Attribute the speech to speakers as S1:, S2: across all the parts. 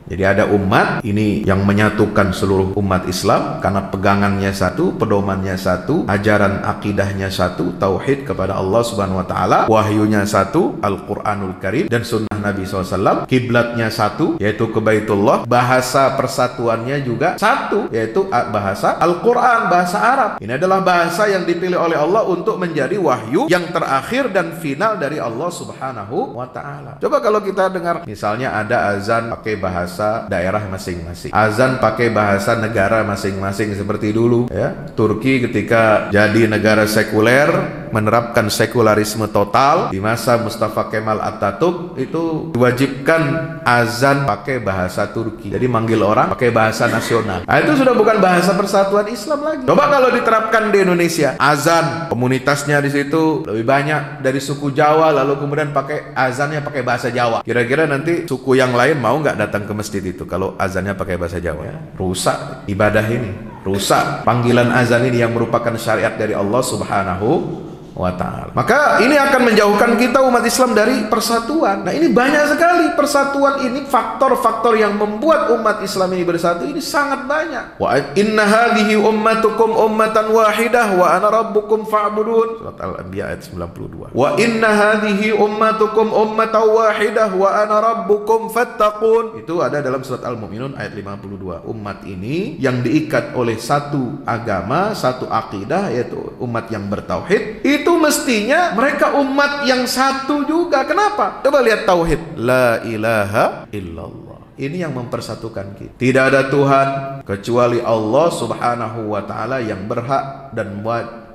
S1: Jadi ada umat ini yang menyatukan seluruh umat Islam karena pegangannya satu, pedomannya satu, ajaran akidahnya satu, tauhid kepada Allah Subhanahu wa taala, wahyunya satu, Al-Qur'anul Karim dan sunnah Nabi SAW, kiblatnya satu yaitu ke Baitullah, bahasa persatuannya juga satu yaitu bahasa Al-Qur'an, bahasa Arab. Ini adalah bahasa yang dipilih oleh Allah untuk menjadi wahyu yang terakhir dan final dari Allah Subhanahu wa taala. Coba kalau kita dengar misalnya ada azan pakai bahasa daerah masing-masing, azan pakai bahasa negara masing-masing seperti dulu ya. Turki ketika jadi negara sekuler menerapkan sekularisme total di masa Mustafa Kemal Atatürk itu diwajibkan azan pakai bahasa Turki. Jadi manggil orang pakai bahasa nasional. Nah, itu sudah bukan bahasa persatuan Islam lagi. Coba kalau diterapkan di Indonesia, azan komunitasnya di situ lebih banyak dari suku Jawa, lalu kemudian pakai azannya pakai bahasa Jawa. Kira-kira nanti suku yang lain mau nggak datang ke masjid itu kalau azannya pakai bahasa Jawa? Ya, rusak ibadah ini, rusak panggilan azan ini yang merupakan syariat dari Allah Subhanahu wa ta'ala. Maka ini akan menjauhkan kita umat Islam dari persatuan. Nah, ini banyak sekali persatuan ini, faktor-faktor yang membuat umat Islam ini bersatu ini sangat banyak. Wa inna hadhihi ummatukum ummatan wahidah wa ana rabbukum fa'budun. Surat Al-Anbiya ayat 92. Wa inna hadhihi ummatukum ummatan wahidah wa ana rabbukum fattaqun. Itu ada dalam surat Al-Mu'minun ayat 52. Umat ini yang diikat oleh satu agama, satu akidah, yaitu umat yang bertauhid, itu mestinya mereka umat yang satu juga. Kenapa? Coba lihat tauhid, la ilaha illallah. Ini yang mempersatukan kita. Tidak ada Tuhan kecuali Allah Subhanahu wa ta'ala yang berhak dan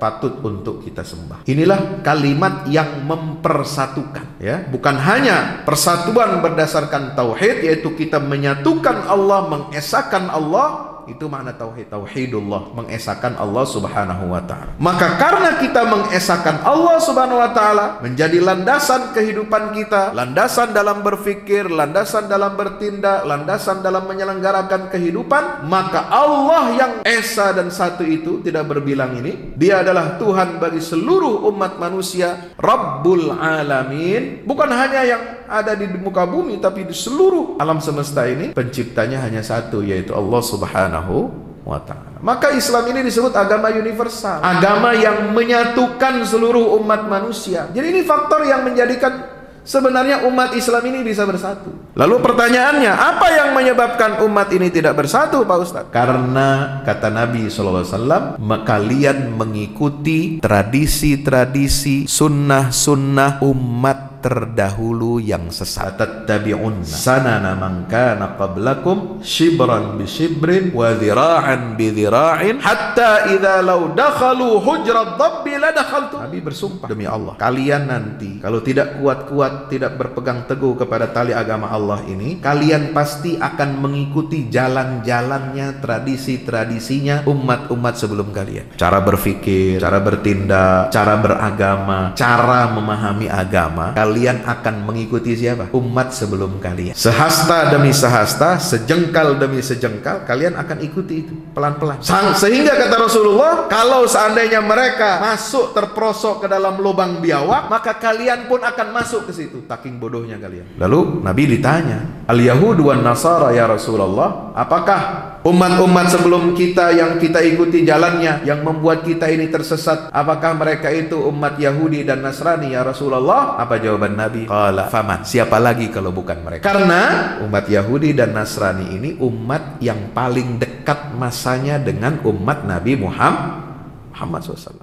S1: patut untuk kita sembah. Inilah kalimat yang mempersatukan ya. Bukan hanya persatuan berdasarkan tauhid, yaitu kita menyatukan Allah, mengesahkan Allah. Itu makna tauhid, tauhidullah, mengesahkan Allah Subhanahu wa ta'ala. Maka karena kita mengesahkan Allah Subhanahu wa ta'ala menjadi landasan kehidupan kita, landasan dalam berfikir, landasan dalam bertindak, landasan dalam menyelenggarakan kehidupan, maka Allah yang esa dan satu itu tidak berbilang ini, dia adalah Tuhan bagi seluruh umat manusia, Rabbul Alamin. Bukan hanya yang ada di muka bumi, tapi di seluruh alam semesta ini penciptanya hanya satu, yaitu Allah Subhanahu wa ta'ala. Maka Islam ini disebut agama universal, agama yang menyatukan seluruh umat manusia. Jadi ini faktor yang menjadikan sebenarnya umat Islam ini bisa bersatu. Lalu pertanyaannya, apa yang menyebabkan umat ini tidak bersatu, Pak Ustaz? Karena kata Nabi SAW, kalian mengikuti tradisi-tradisi, sunnah-sunnah umat terdahulu yang sesat. Tattabi'un sanana man kana qablakum shibran bi shibrin wa dhira'an bi dhira'in hatta idza law dakhalu hujrat dabbi la dakhaltu. Nabi bersumpah, demi Allah, kalian nanti kalau tidak kuat-kuat, tidak berpegang teguh kepada tali agama Allah ini, kalian pasti akan mengikuti jalan-jalannya, tradisi-tradisinya umat-umat sebelum kalian. Cara berpikir, cara bertindak, cara beragama, cara memahami agama, kalian akan mengikuti siapa? Umat sebelum kalian. Sehasta demi sehasta, sejengkal demi sejengkal, kalian akan ikuti itu pelan-pelan. Sehingga kata Rasulullah, kalau seandainya mereka masuk terperosok ke dalam lubang biawak, maka kalian pun akan masuk ke situ. Saking bodohnya kalian. Lalu Nabi ditanya, Al-Yahud wan Nasara ya Rasulullah, apakah umat-umat sebelum kita yang kita ikuti jalannya, yang membuat kita ini tersesat, apakah mereka itu umat Yahudi dan Nasrani ya Rasulullah? Apa jawaban Nabi? Qala faman, siapa lagi kalau bukan mereka? Karena umat Yahudi dan Nasrani ini umat yang paling dekat masanya dengan umat Nabi Muhammad SAW.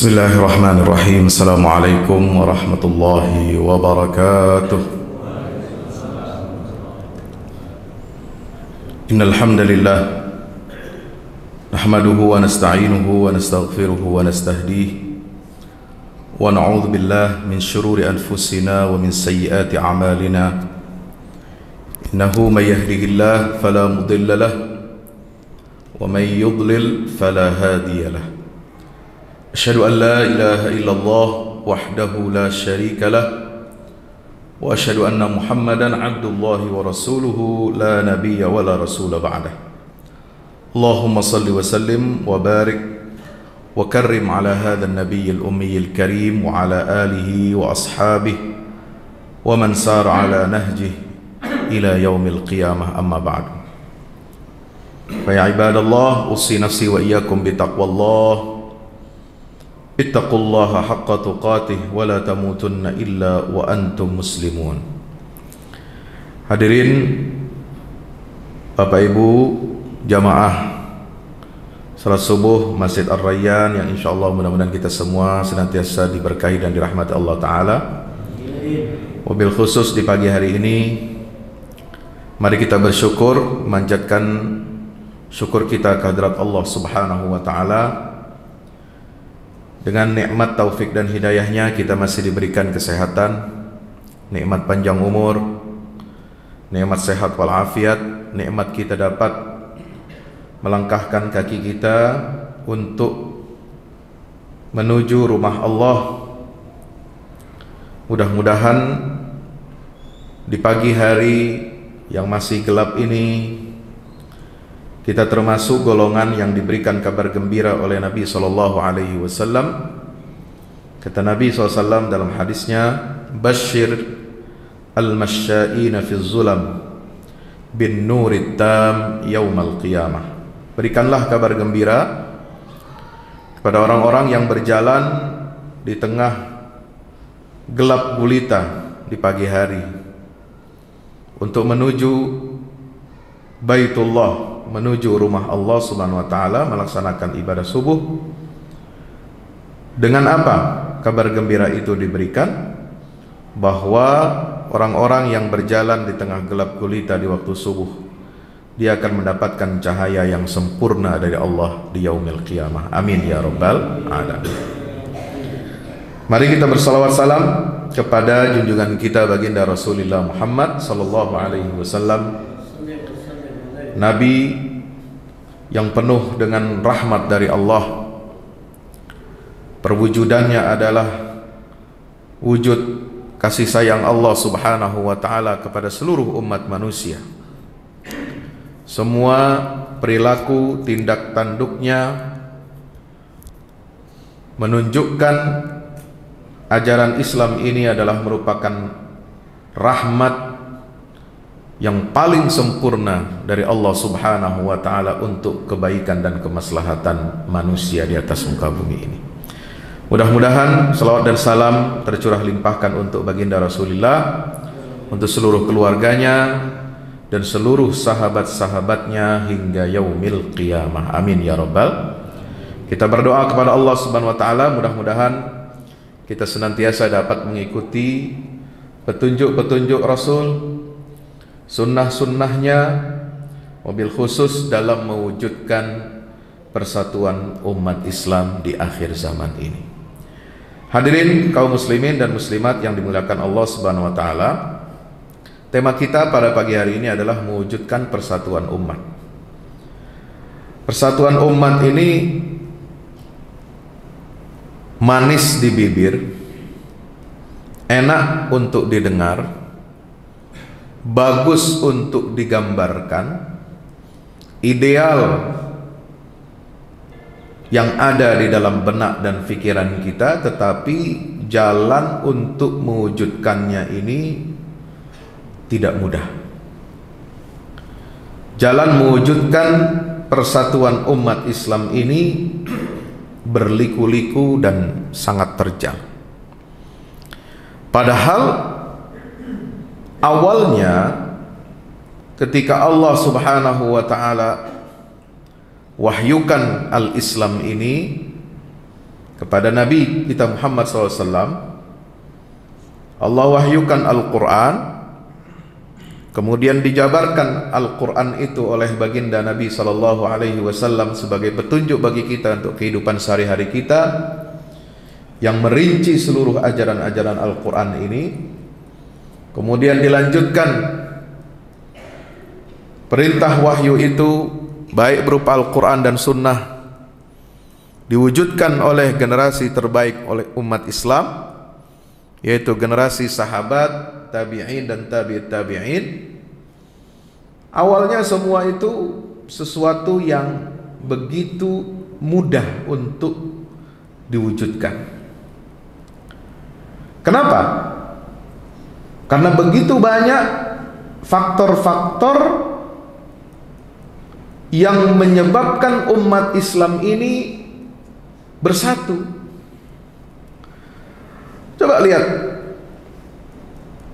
S1: Bismillahirrahmanirrahim. Assalamualaikum warahmatullahi wabarakatuh. Innal hamdalillah Nahmaduhu wa nasta'inuhu wa nastaghfiruhu wa nastahdihi wa na'udzu billahi min shururi anfusina wa min sayyiati a'malina. Innahu may yahdihillahu fala mudilla lahu wa may yudlil fala hadiya lahu. Asyhadu an la ilaha illallah wahdahu la syarika lahu wa asyhadu anna Muhammadan 'abdullahi wa rasuluhu la nabiyya wa la rasula ba'dahu. Allahumma salli wa sallim wa barik wa karrim ala hadha an-nabiy al-ummi al-karim wa ala alihi wa ashabihi wa man sara ala nahjihi ila yaumil qiyamah, amma ba'du. Fa ya ibadallah, usi nafsi wa iyyakum bi taqwallah. Ittaqullaha haqqa tuqatih wa la tamutunna illa wa antum muslimun. Hadirin Bapak Ibu jamaah salat subuh Masjid Ar-Rayyan yang insyaallah mudah-mudahan kita semua senantiasa diberkahi dan dirahmati Allah Ta'ala. Wabil khusus di pagi hari ini, mari kita bersyukur, manjatkan syukur kita kehadirat Allah Subhanahu wa Ta'ala. Dengan nikmat taufik dan hidayahnya kita masih diberikan kesehatan, nikmat panjang umur, nikmat sehat walafiat, nikmat kita dapat melangkahkan kaki kita untuk menuju rumah Allah. Mudah-mudahan di pagi hari yang masih gelap ini kita termasuk golongan yang diberikan kabar gembira oleh Nabi SAW. Kata Nabi SAW dalam hadisnya, "Bashir al-masyaina fi zulam bin nurid tam yaumal qiyamah." Berikanlah kabar gembira kepada orang-orang yang berjalan di tengah gelap gulita di pagi hari untuk menuju Baitullah, menuju rumah Allah Subhanahu wa Ta'ala, melaksanakan ibadah subuh. Dengan apa kabar gembira itu diberikan? Bahwa orang-orang yang berjalan di tengah gelap gulita di waktu subuh, dia akan mendapatkan cahaya yang sempurna dari Allah di yaumil qiyamah. Amin ya rabbal alamin. Mari kita bersalawat salam kepada junjungan kita baginda Rasulullah Muhammad sallallahu alaihi wasallam, Nabi yang penuh dengan rahmat dari Allah. Perwujudannya adalah wujud kasih sayang Allah Subhanahu wa Ta'ala kepada seluruh umat manusia. Semua perilaku tindak tanduknya menunjukkan ajaran Islam ini adalah merupakan rahmat yang paling sempurna dari Allah Subhanahu wa Ta'ala untuk kebaikan dan kemaslahatan manusia di atas muka bumi ini. Mudah-mudahan salawat dan salam tercurah limpahkan untuk baginda Rasulullah, untuk seluruh keluarganya dan seluruh sahabat-sahabatnya hingga yaumil qiyamah. Amin ya rabbal. Kita berdoa kepada Allah Subhanahu wa Ta'ala, mudah-mudahan kita senantiasa dapat mengikuti petunjuk-petunjuk Rasul, sunnah-sunnahnya, wabil khusus dalam mewujudkan persatuan umat Islam di akhir zaman ini. Hadirin kaum muslimin dan muslimat yang dimuliakan Allah Subhanahu wa Ta'ala, tema kita pada pagi hari ini adalah mewujudkan persatuan umat. Persatuan umat ini manis di bibir, enak untuk didengar, bagus untuk digambarkan, ideal yang ada di dalam benak dan pikiran kita, tetapi jalan untuk mewujudkannya ini tidak mudah. Jalan mewujudkan persatuan umat Islam ini berliku-liku dan sangat terjal. Padahal awalnya ketika Allah Subhanahu wa Ta'ala wahyukan al-Islam ini kepada Nabi kita Muhammad SAW, Allah wahyukan Al-Quran, Kemudian dijabarkan Al-Quran itu oleh baginda Nabi Sallallahu Alaihi Wasallam sebagai petunjuk bagi kita untuk kehidupan sehari-hari kita, yang merinci seluruh ajaran-ajaran Al-Quran ini. Kemudian dilanjutkan perintah wahyu itu baik berupa Al-Quran dan Sunnah diwujudkan oleh generasi terbaik oleh umat Islam, yaitu generasi sahabat, tabi'in dan tabi'in. Awalnya semua itu sesuatu yang begitu mudah untuk diwujudkan. Kenapa? Karena begitu banyak faktor-faktor yang menyebabkan umat Islam ini bersatu. Coba lihat,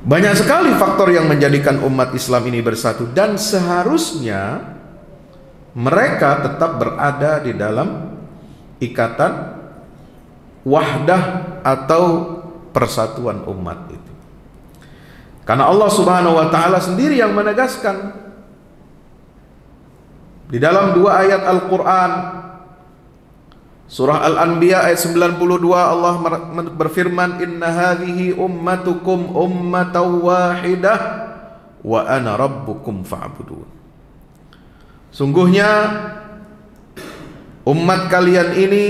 S1: banyak sekali faktor yang menjadikan umat Islam ini bersatu, dan seharusnya mereka tetap berada di dalam ikatan wahdah atau persatuan umat itu. Karena Allah Subhanahu wa taala sendiri yang menegaskan di dalam dua ayat Al-Qur'an, surah Al-Anbiya ayat 92, Allah berfirman, "Inna hadhihi ummatukum ummatan wahidah wa ana rabbukum fa'budun." Sungguhnya umat kalian ini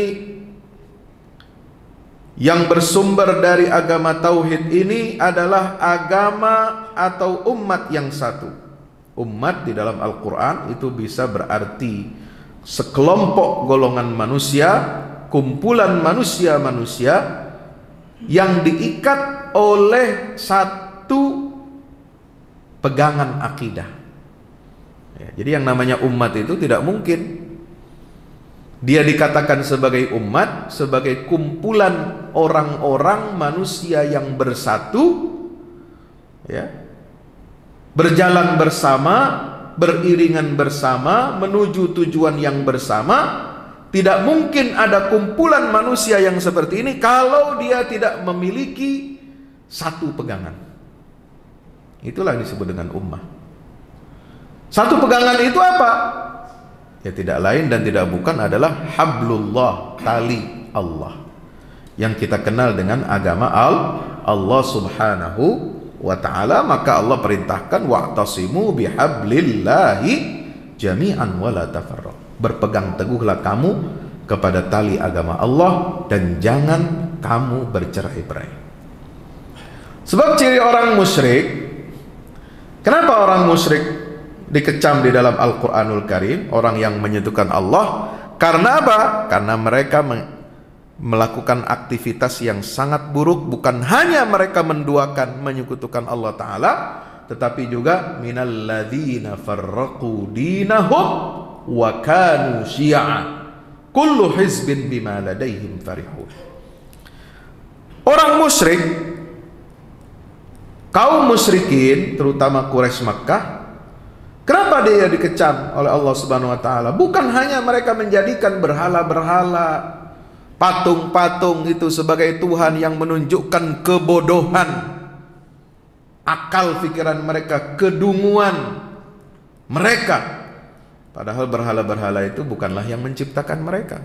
S1: yang bersumber dari agama tauhid ini adalah agama atau umat yang satu. Umat di dalam Al-Quran itu bisa berarti sekelompok golongan manusia, kumpulan manusia-manusia yang diikat oleh satu pegangan akidah. Ya, jadi yang namanya umat itu tidak mungkin dia dikatakan sebagai umat, sebagai kumpulan orang-orang manusia yang bersatu, ya, berjalan bersama, beriringan bersama, menuju tujuan yang bersama. Tidak mungkin ada kumpulan manusia yang seperti ini kalau dia tidak memiliki satu pegangan. Itulah yang disebut dengan ummah. Satu pegangan itu apa? Ya tidak lain dan tidak bukan adalah hablullah, tali Allah, yang kita kenal dengan agama Allah Subhanahu wa ta'ala. Maka Allah perintahkan, wa'tasimu bihablillahi jami'an wa la tafarraqu. Berpegang teguhlah kamu kepada tali agama Allah dan jangan kamu bercerai-berai. Sebab ciri orang musyrik, kenapa orang musyrik dikecam di dalam Al-Quranul Karim, orang yang menyentuhkan Allah? Karena apa? Karena mereka melakukan aktivitas yang sangat buruk. Bukan hanya mereka menduakan, menyekutukan Allah Ta'ala, tetapi juga minalladzina farraqu dinahum wa kanu syi'a kullu hizbin bima ladaihim farihun. Orang musyrik, kaum musyrikin, terutama Quraisy Makkah, kenapa dia dikecam oleh Allah Subhanahu wa taala? Bukan hanya mereka menjadikan berhala-berhala, patung-patung itu sebagai Tuhan yang menunjukkan kebodohan akal pikiran mereka, kedunguan mereka. Padahal berhala-berhala itu bukanlah yang menciptakan mereka.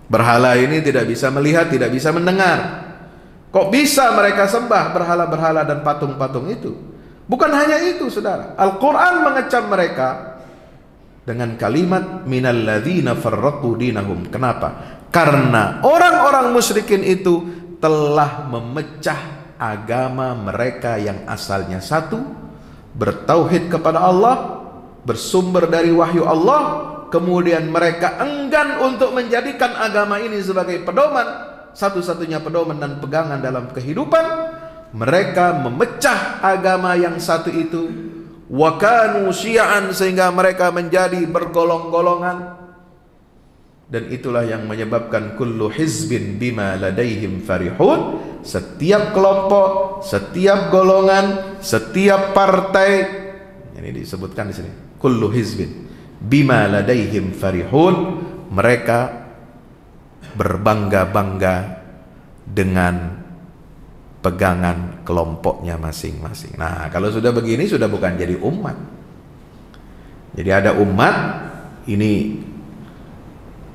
S1: Berhala ini tidak bisa melihat, tidak bisa mendengar. Kok bisa mereka sembah berhala-berhala dan patung-patung itu? Bukan hanya itu, saudara. Al-Quran mengecam mereka dengan kalimat minalladzina farraqu dinahum. Kenapa? Karena orang-orang musyrikin itu telah memecah agama mereka yang asalnya satu, bertauhid kepada Allah, bersumber dari wahyu Allah. Kemudian mereka enggan untuk menjadikan agama ini sebagai pedoman, satu-satunya pedoman dan pegangan dalam kehidupan. Mereka memecah agama yang satu itu, wa kanu syi'an, sehingga mereka menjadi bergolong-golongan. Dan itulah yang menyebabkan kullu hizbin bima ladaihim farihun. Setiap kelompok, setiap golongan, setiap partai, ini disebutkan di sini, kullu hizbin bima ladaihim farihun, mereka berbangga-bangga dengan pegangan kelompoknya masing-masing. Nah, kalau sudah begini sudah bukan jadi umat. Jadi ada umat ini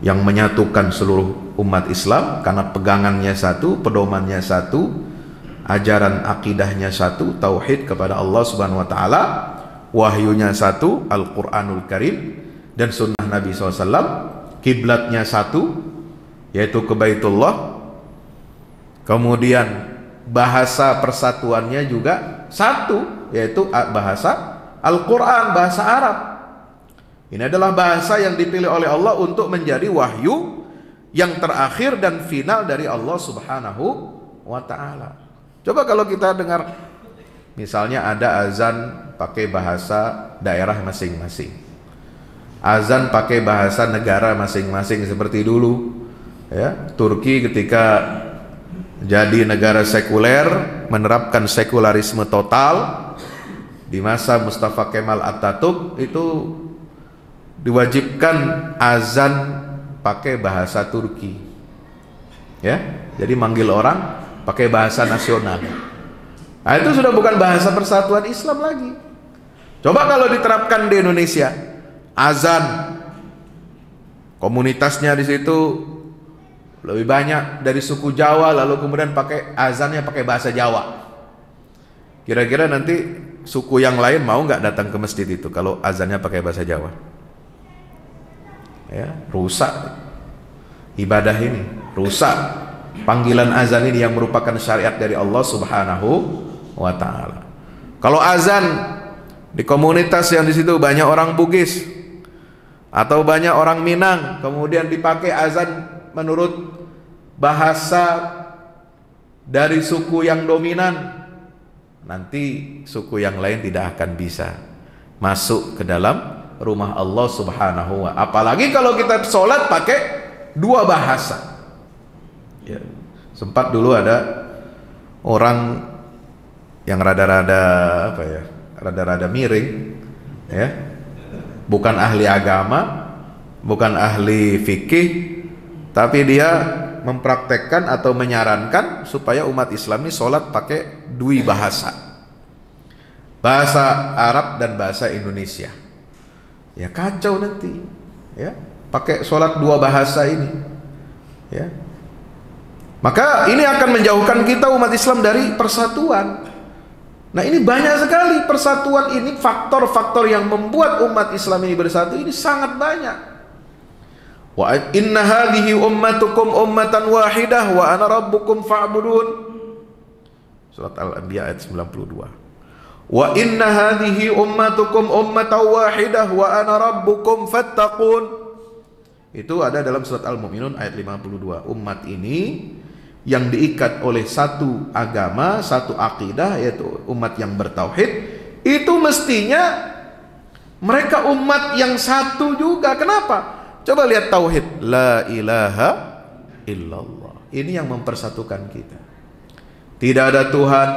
S1: yang menyatukan seluruh umat Islam karena pegangannya satu, pedomannya satu, ajaran akidahnya satu, tauhid kepada Allah Subhanahu wa taala, wahyunya satu, Al-Qur'anul Karim dan sunnah Nabi SAW, kiblatnya satu yaitu ke Baitullah. Kemudian bahasa persatuannya juga satu yaitu bahasa Al-Qur'an, bahasa Arab. Ini adalah bahasa yang dipilih oleh Allah untuk menjadi wahyu yang terakhir dan final dari Allah Subhanahu wa taala. Coba kalau kita dengar misalnya ada azan pakai bahasa daerah masing-masing, azan pakai bahasa negara masing-masing seperti dulu ya. Turki ketika jadi negara sekuler menerapkan sekularisme total di masa Mustafa Kemal Atatürk itu diwajibkan azan pakai bahasa Turki ya, jadi manggil orang pakai bahasa nasional. Nah, itu sudah bukan bahasa persatuan Islam lagi. Coba kalau diterapkan di Indonesia, azan komunitasnya di situ lebih banyak dari suku Jawa, lalu kemudian pakai azannya pakai bahasa Jawa. Kira-kira nanti suku yang lain mau nggak datang ke masjid itu kalau azannya pakai bahasa Jawa? Ya, rusak ibadah ini, rusak panggilan azan ini yang merupakan syariat dari Allah Subhanahu wa taala. Kalau azan di komunitas yang di situ banyak orang Bugis atau banyak orang Minang, kemudian dipakai azan menurut bahasa dari suku yang dominan, nanti suku yang lain tidak akan bisa masuk ke dalam rumah Allah Subhanahu wa. Apalagi kalau kita sholat pakai dua bahasa ya. Sempat dulu ada orang yang rada-rada apa ya, rada-rada miring ya, bukan ahli agama, bukan ahli fikih, tapi dia mempraktekkan atau menyarankan supaya umat Islam ini sholat pakai dua bahasa, bahasa Arab dan bahasa Indonesia. Ya kacau nanti ya, pakai sholat dua bahasa ini ya. Maka ini akan menjauhkan kita umat Islam dari persatuan. Nah, ini banyak sekali persatuan ini, faktor-faktor yang membuat umat Islam ini bersatu ini sangat banyak. Wa inna hadhihi ummatukum ummatan wahidah wa ana rabbukum fa'budun. Surat Al-Anbiya ayat 92. Wa inna hadhihi ummatukum ummatan wahidah wa ana rabbukum fattaqun. Itu ada dalam surat Al-Mu'minun ayat 52. Umat ini yang diikat oleh satu agama, satu akidah, yaitu umat yang bertauhid, itu mestinya mereka umat yang satu juga. Kenapa? Coba lihat tauhid, la ilaha illallah. Ini yang mempersatukan kita. Tidak ada Tuhan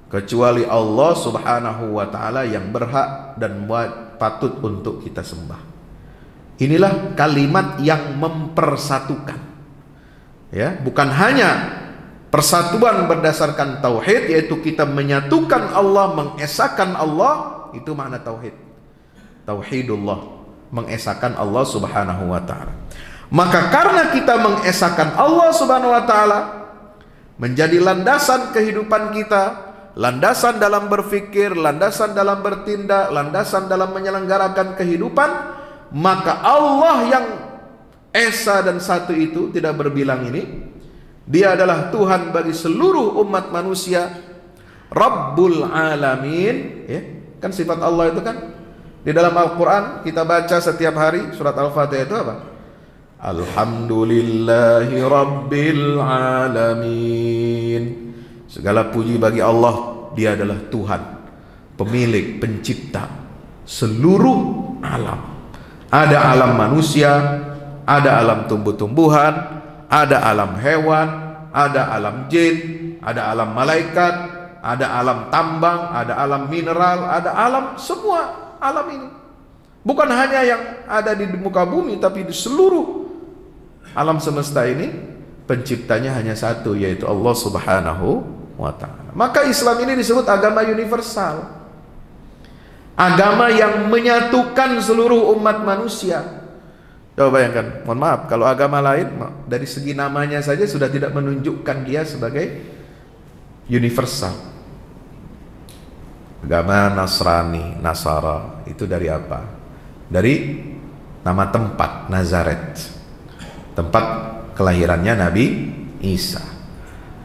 S1: kecuali Allah Subhanahu wa taala yang berhak dan patut untuk kita sembah. Inilah kalimat yang mempersatukan. Ya, bukan hanya persatuan berdasarkan tauhid, yaitu kita menyatukan Allah, mengesahkan Allah, itu makna tauhid. Tauhidullah, mengesahkan Allah Subhanahu wa taala. Maka karena kita mengesahkan Allah Subhanahu wa taala menjadi landasan kehidupan kita, landasan dalam berfikir, landasan dalam bertindak, landasan dalam menyelenggarakan kehidupan, maka Allah yang esa dan satu itu tidak berbilang ini, dia adalah Tuhan bagi seluruh umat manusia, Rabbul Alamin ya. Kan sifat Allah itu kan di dalam Al-Quran kita baca setiap hari surat Al-Fatihah itu apa? Alhamdulillahi Rabbil Alamin. Segala puji bagi Allah, dia adalah Tuhan, pemilik, pencipta seluruh alam. Ada alam manusia, ada alam tumbuh-tumbuhan, ada alam hewan, ada alam jin, ada alam malaikat, ada alam tambang, ada alam mineral, ada alam, semua alam ini. Bukan hanya yang ada di muka bumi, tapi di seluruh alam semesta ini penciptanya hanya satu, yaitu Allah Subhanahu wa ta'ala. Maka Islam ini disebut agama universal, agama yang menyatukan seluruh umat manusia. Coba bayangkan, mohon maaf, kalau agama lain dari segi namanya saja sudah tidak menunjukkan dia sebagai universal. Agama Nasrani, Nasara, itu dari apa? Dari nama tempat, Nazaret, tempat kelahirannya Nabi Isa.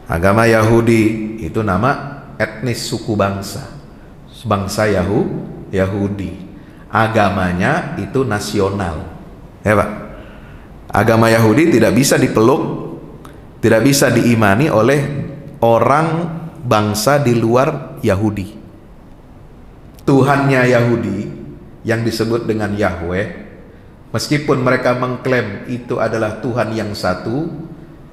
S1: Agama Yahudi itu nama etnis suku bangsa, bangsa Yahudi. Agamanya itu nasional, ya Pak. Agama Yahudi tidak bisa dipeluk, tidak bisa diimani oleh orang bangsa di luar Yahudi. Tuhannya Yahudi yang disebut dengan Yahweh, meskipun mereka mengklaim itu adalah Tuhan yang satu,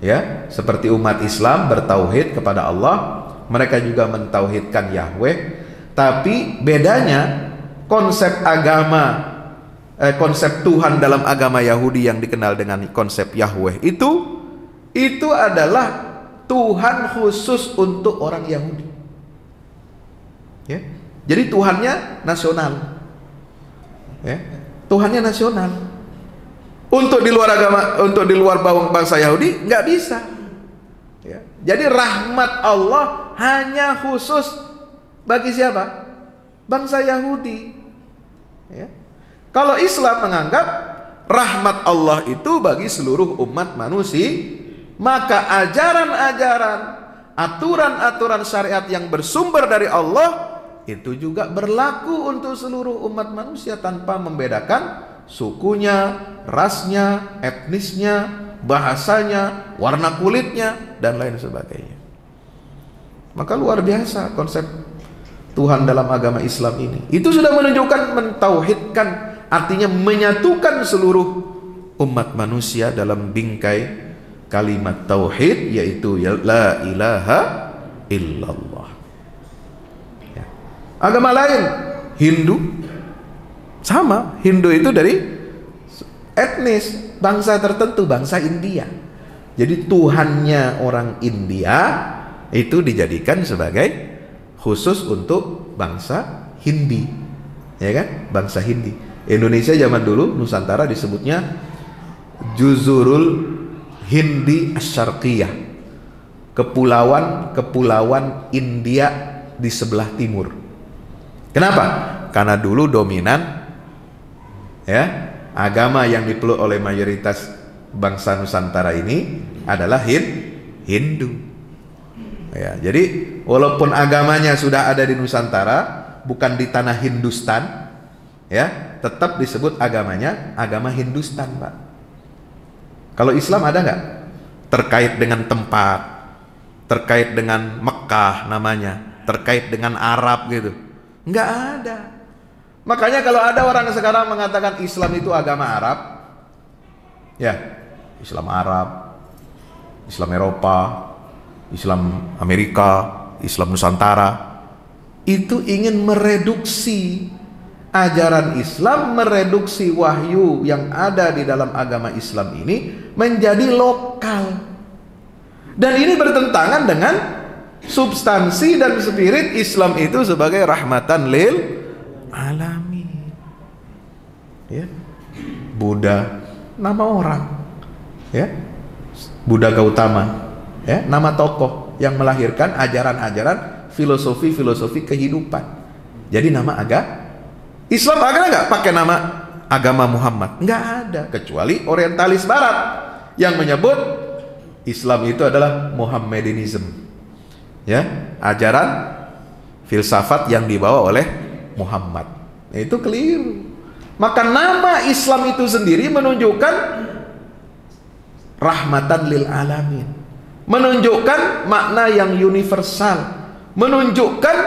S1: ya, seperti umat Islam bertauhid kepada Allah, mereka juga mentauhidkan Yahweh. Tapi bedanya konsep agama, konsep Tuhan dalam agama Yahudi yang dikenal dengan konsep Yahweh itu adalah Tuhan khusus untuk orang Yahudi, ya. Jadi Tuhannya nasional, ya. Tuhannya nasional. Untuk di luar agama, untuk di luar bangsa Yahudi nggak bisa, ya. Jadi rahmat Allah hanya khusus bagi siapa? Bangsa Yahudi, ya. Kalau Islam menganggap rahmat Allah itu bagi seluruh umat manusia, maka ajaran-ajaran, aturan-aturan syariat yang bersumber dari Allah itu juga berlaku untuk seluruh umat manusia tanpa membedakan sukunya, rasnya, etnisnya, bahasanya, warna kulitnya, dan lain sebagainya. Maka luar biasa konsep Tuhan dalam agama Islam ini. Itu sudah menunjukkan mentauhidkan, artinya menyatukan seluruh umat manusia dalam bingkai kalimat tauhid, yaitu la ilaha illallah. Ya. Agama lain, Hindu, sama. Hindu itu dari etnis bangsa tertentu, bangsa India. Jadi Tuhannya orang India itu dijadikan sebagai khusus untuk bangsa Hindi, ya kan? Bangsa Hindi. Indonesia zaman dulu, Nusantara disebutnya Juzurul Hindi Asyarqiyah, kepulauan India di sebelah timur. Kenapa? Karena dulu dominan, ya, agama yang dipeluk oleh mayoritas bangsa Nusantara ini adalah Hindu. Ya, jadi walaupun agamanya sudah ada di Nusantara, bukan di tanah Hindustan, ya, tetap disebut agamanya agama Hindustan, Pak. Kalau Islam ada nggak terkait dengan tempat, terkait dengan Mekah namanya, terkait dengan Arab gitu? Nggak ada. Makanya kalau ada orang sekarang mengatakan Islam itu agama Arab, ya, Islam Arab, Islam Eropa, Islam Amerika, Islam Nusantara, itu ingin mereduksi ajaran Islam, mereduksi wahyu yang ada di dalam agama Islam ini menjadi lokal. Dan ini bertentangan dengan substansi dan spirit Islam itu sebagai rahmatan lil alamin. Ya. Buddha nama orang, ya. Buddha Gautama, ya, nama tokoh yang melahirkan ajaran-ajaran filosofi kehidupan. Jadi nama Islam ada nggak pakai nama agama Muhammad? Nggak ada, kecuali orientalis Barat yang menyebut Islam itu adalah Muhammadanism, ya, ajaran filsafat yang dibawa oleh Muhammad. Itu keliru. Maka nama Islam itu sendiri menunjukkan rahmatan lil alamin, menunjukkan makna yang universal, menunjukkan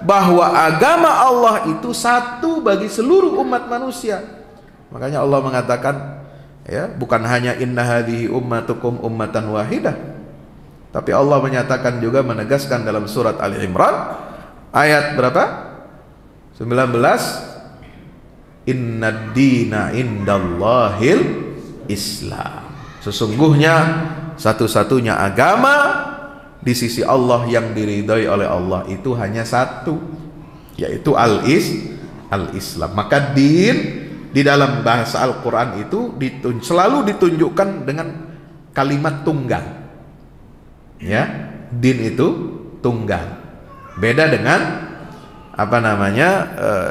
S1: bahwa agama Allah itu satu bagi seluruh umat manusia. Makanya Allah mengatakan, ya, bukan hanya inna hadhihi ummatukum ummatan wahidah, tapi Allah menyatakan juga, menegaskan dalam surat Ali Imran ayat berapa? 19, innad dina indallahil Islam. Sesungguhnya satu-satunya agama di sisi Allah yang diridhai oleh Allah itu hanya satu, yaitu al-Islam. Maka din di dalam bahasa Al-Quran itu selalu ditunjukkan dengan kalimat tunggal. Ya, din itu tunggal. Beda dengan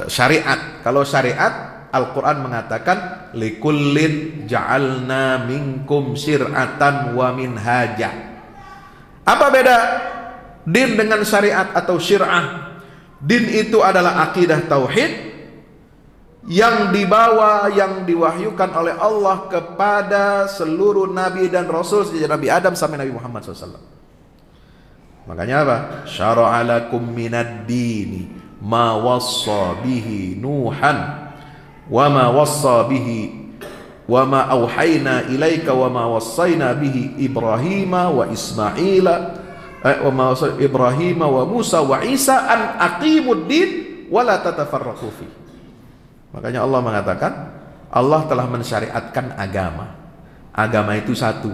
S1: syariat. Kalau syariat, Al-Quran mengatakan likullin ja'alna minkum syir'atan wa minhaja. Apa beda din dengan syariat atau syir'ah? Din itu adalah akidah tauhid yang dibawa, yang diwahyukan oleh Allah kepada seluruh nabi dan rasul sejak Nabi Adam sampai Nabi Muhammad SAW. Makanya apa? Syara'a lakum minad dini ma wassa bihi Nuhan wa ma wassa bihi wa ma auhayna ilaika wa ma wassayna bihi Ibrahim wa Ismaila wa ma wassayna Ibrahim wa Musa wa Isa an aqimud din wa la tatafarraqu fi. Makanya Allah mengatakan, Allah telah mensyariatkan agama. Agama itu satu,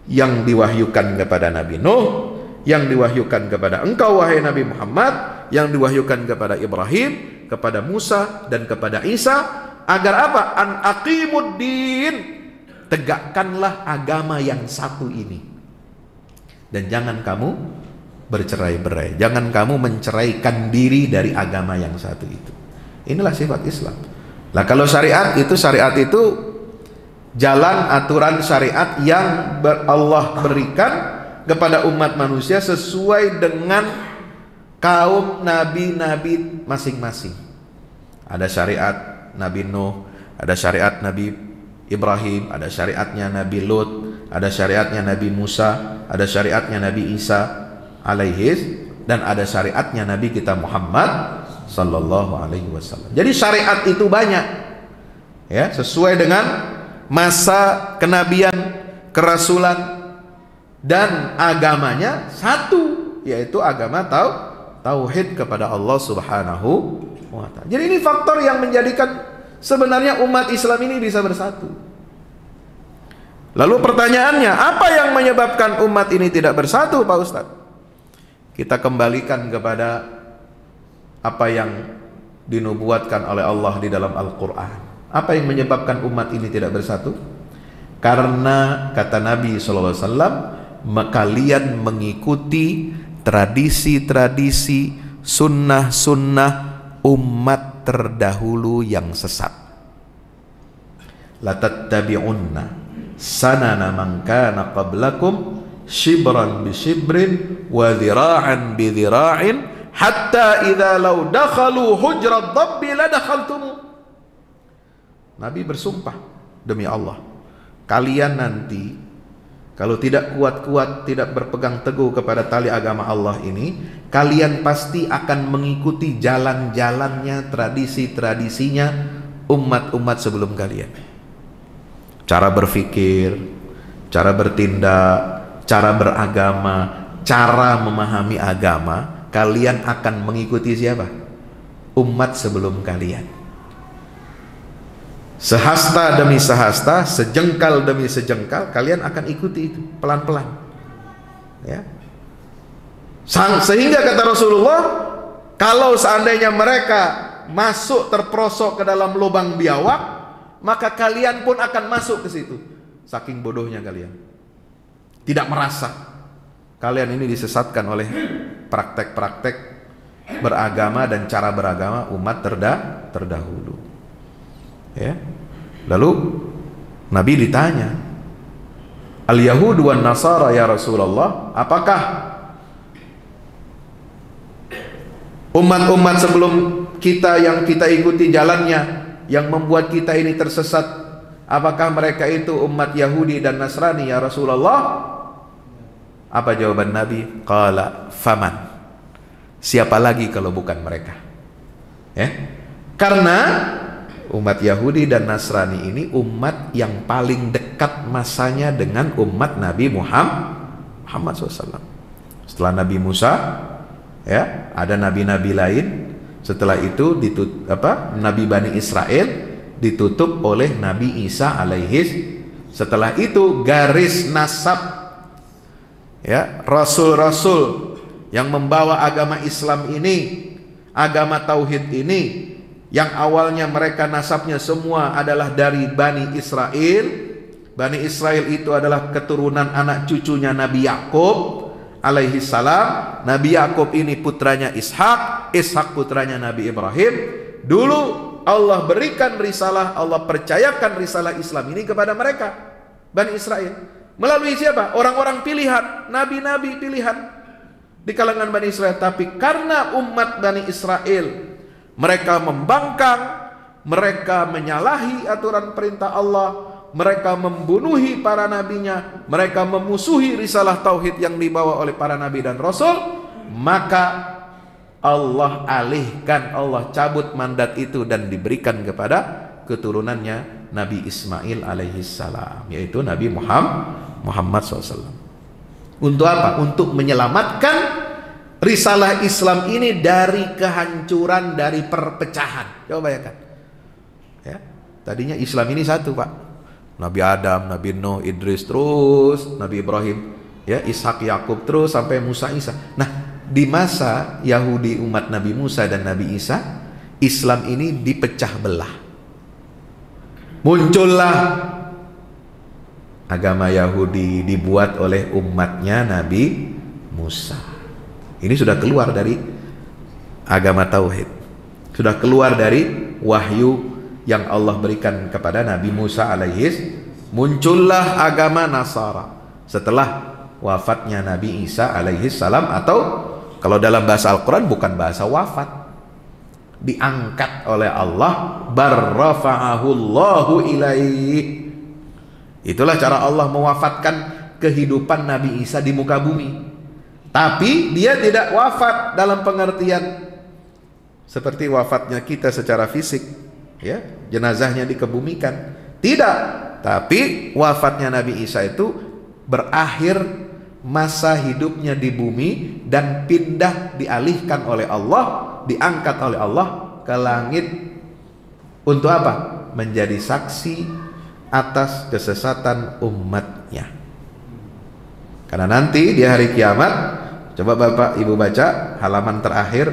S1: yang diwahyukan kepada Nabi Nuh, yang diwahyukan kepada engkau wahai Nabi Muhammad, yang diwahyukan kepada Ibrahim, kepada Musa dan kepada Isa. Agar apa? An aqimuddin, tegakkanlah agama yang satu ini. Dan jangan kamu bercerai-berai, jangan kamu menceraikan diri dari agama yang satu itu. Inilah sifat Islam. Nah, kalau syariat itu jalan aturan syariat yang Allah berikan kepada umat manusia sesuai dengan kaum nabi-nabi masing-masing. Ada syariat Nabi Nuh, ada syariat Nabi Ibrahim, ada syariatnya Nabi Lut, ada syariatnya Nabi Musa, ada syariatnya Nabi Isa alaihi, dan ada syariatnya Nabi kita Muhammad sallallahu alaihi wasallam. Jadi syariat itu banyak, ya, sesuai dengan masa kenabian, kerasulan, dan agamanya satu, yaitu agama tauhid kepada Allah Subhanahu wa ta'ala. Jadi ini faktor yang menjadikan sebenarnya umat Islam ini bisa bersatu. Lalu pertanyaannya, apa yang menyebabkan umat ini tidak bersatu, Pak Ustadz? Kita kembalikan kepada apa yang dinubuatkan oleh Allah di dalam Al-Quran. Apa yang menyebabkan umat ini tidak bersatu? Karena kata Nabi SAW, kalian mengikuti tradisi-tradisi, sunnah-sunnah umat terdahulu yang sesat. La tattabi'unna sanana man kana qablakum shibran bi shibrin wa dhira'an bi dhira'in hatta idza law dakhalu hujrat dabbi la dakhaltum. Nabi bersumpah demi Allah, kalian nanti kalau tidak kuat-kuat, tidak berpegang teguh kepada tali agama Allah ini, kalian pasti akan mengikuti jalan-jalannya, tradisi-tradisinya umat-umat sebelum kalian. Cara berpikir, cara bertindak, cara beragama, cara memahami agama, kalian akan mengikuti siapa? Umat sebelum kalian. Sehasta demi sehasta, sejengkal demi sejengkal, kalian akan ikuti itu pelan-pelan, ya. Sehingga kata Rasulullah, kalau seandainya mereka masuk terperosok ke dalam lubang biawak, maka kalian pun akan masuk ke situ. Saking bodohnya kalian, tidak merasa kalian ini disesatkan oleh praktek-praktek beragama dan cara beragama umat terdahulu. Ya. Lalu Nabi ditanya, Al-Yahud wan Nasara ya Rasulullah, apakah umat-umat sebelum kita yang kita ikuti jalannya yang membuat kita ini tersesat, apakah mereka itu umat Yahudi dan Nasrani ya Rasulullah? Apa jawaban Nabi? Qala faman, siapa lagi kalau bukan mereka? Ya. Karena umat Yahudi dan Nasrani ini umat yang paling dekat masanya dengan umat Nabi Muhammad SAW. Setelah Nabi Musa, ya, ada nabi-nabi lain. Setelah itu Nabi Bani Israel ditutup oleh Nabi Isa alaihi. Setelah itu garis nasab ya, rasul-rasul yang membawa agama Islam ini, agama tauhid ini, yang awalnya mereka nasabnya semua adalah dari Bani Israel. Bani Israel itu adalah keturunan anak cucunya Nabi Yakub alaihi salam. Nabi Yakub ini putranya Ishak, Ishak putranya Nabi Ibrahim. Dulu Allah berikan risalah, Allah percayakan risalah Islam ini kepada mereka, Bani Israel. Melalui siapa? Orang-orang pilihan, nabi-nabi pilihan di kalangan Bani Israel. Tapi karena umat Bani Israel mereka membangkang, mereka menyalahi aturan perintah Allah, mereka membunuhi para nabinya, mereka memusuhi risalah tauhid yang dibawa oleh para nabi dan rasul, maka Allah alihkan, Allah cabut mandat itu dan diberikan kepada keturunannya Nabi Ismail alaihi salam, yaitu Nabi Muhammad SAW. Untuk apa? Untuk menyelamatkan risalah Islam ini dari kehancuran, dari perpecahan. Coba bayangkan, ya, tadinya Islam ini satu, Pak. Nabi Adam, Nabi Nuh, Idris, terus Nabi Ibrahim, ya, Ishak, Yakub, terus sampai Musa, Isa. Nah, di masa Yahudi umat Nabi Musa dan Nabi Isa, Islam ini dipecah belah. Muncullah agama Yahudi dibuat oleh umatnya Nabi Musa. Ini sudah keluar dari agama tauhid, sudah keluar dari wahyu yang Allah berikan kepada Nabi Musa alaihis. Muncullah agama Nasara setelah wafatnya Nabi Isa alaihis salam, atau kalau dalam bahasa Al-Quran bukan bahasa wafat, diangkat oleh Allah, barrafa'ahullahu ilaih. Itulah cara Allah mewafatkan kehidupan Nabi Isa di muka bumi. Tapi dia tidak wafat dalam pengertian seperti wafatnya kita secara fisik, ya, jenazahnya dikebumikan. Tidak, tapi wafatnya Nabi Isa itu berakhir masa hidupnya di bumi dan pindah, dialihkan oleh Allah, diangkat oleh Allah ke langit. Untuk apa? Menjadi saksi atas kesesatan umatnya. Karena nanti di hari kiamat, coba Bapak Ibu baca halaman terakhir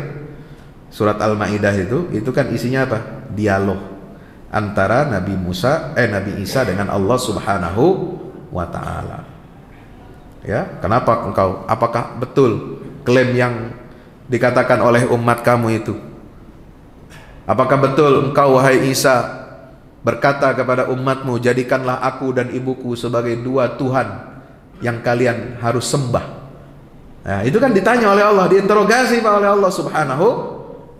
S1: surat Al-Maidah, itu kan isinya apa? Dialog antara Nabi Isa dengan Allah Subhanahu wa taala. Ya, kenapa engkau? Apakah betul klaim yang dikatakan oleh umat kamu itu? Apakah betul engkau, wahai Isa, berkata kepada umatmu, jadikanlah aku dan ibuku sebagai dua Tuhan yang kalian harus sembah? Nah, itu kan ditanya oleh Allah, diinterogasi Pak oleh Allah Subhanahu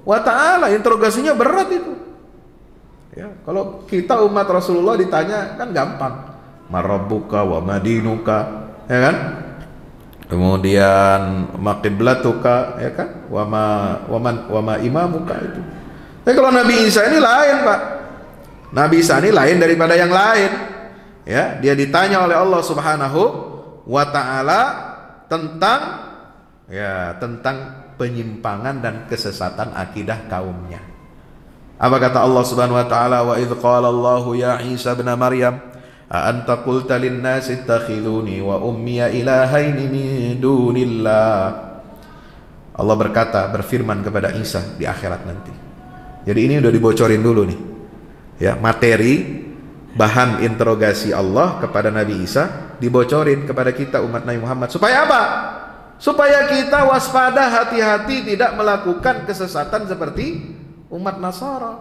S1: wa ta'ala. Interogasinya berat itu, ya. Kalau kita umat Rasulullah ditanya kan gampang, marabbuka wa madinuka, ya kan? Kemudian maqiblatuka, ya kan? Wa ma imamuka itu. Tapi kalau Nabi Isa ini lain, Pak. Nabi Isa ini lain daripada yang lain, ya. Dia ditanya oleh Allah Subhanahu wa ta'ala tentang penyimpangan dan kesesatan akidah kaumnya. Apa kata Allah Subhanahu wa ta'ala? Wa idh qala Allahu ya Isa ibn Maryam a anta qulta lin nasi ittakhiduni wa ummiya ilahaini min dunillah. Allah berfirman kepada Isa di akhirat nanti. Jadi ini udah dibocorin dulu nih, ya, materi bahan interogasi Allah kepada Nabi Isa dibocorin kepada kita umat Nabi Muhammad. Supaya apa? Supaya kita waspada, hati-hati tidak melakukan kesesatan seperti umat Nasara,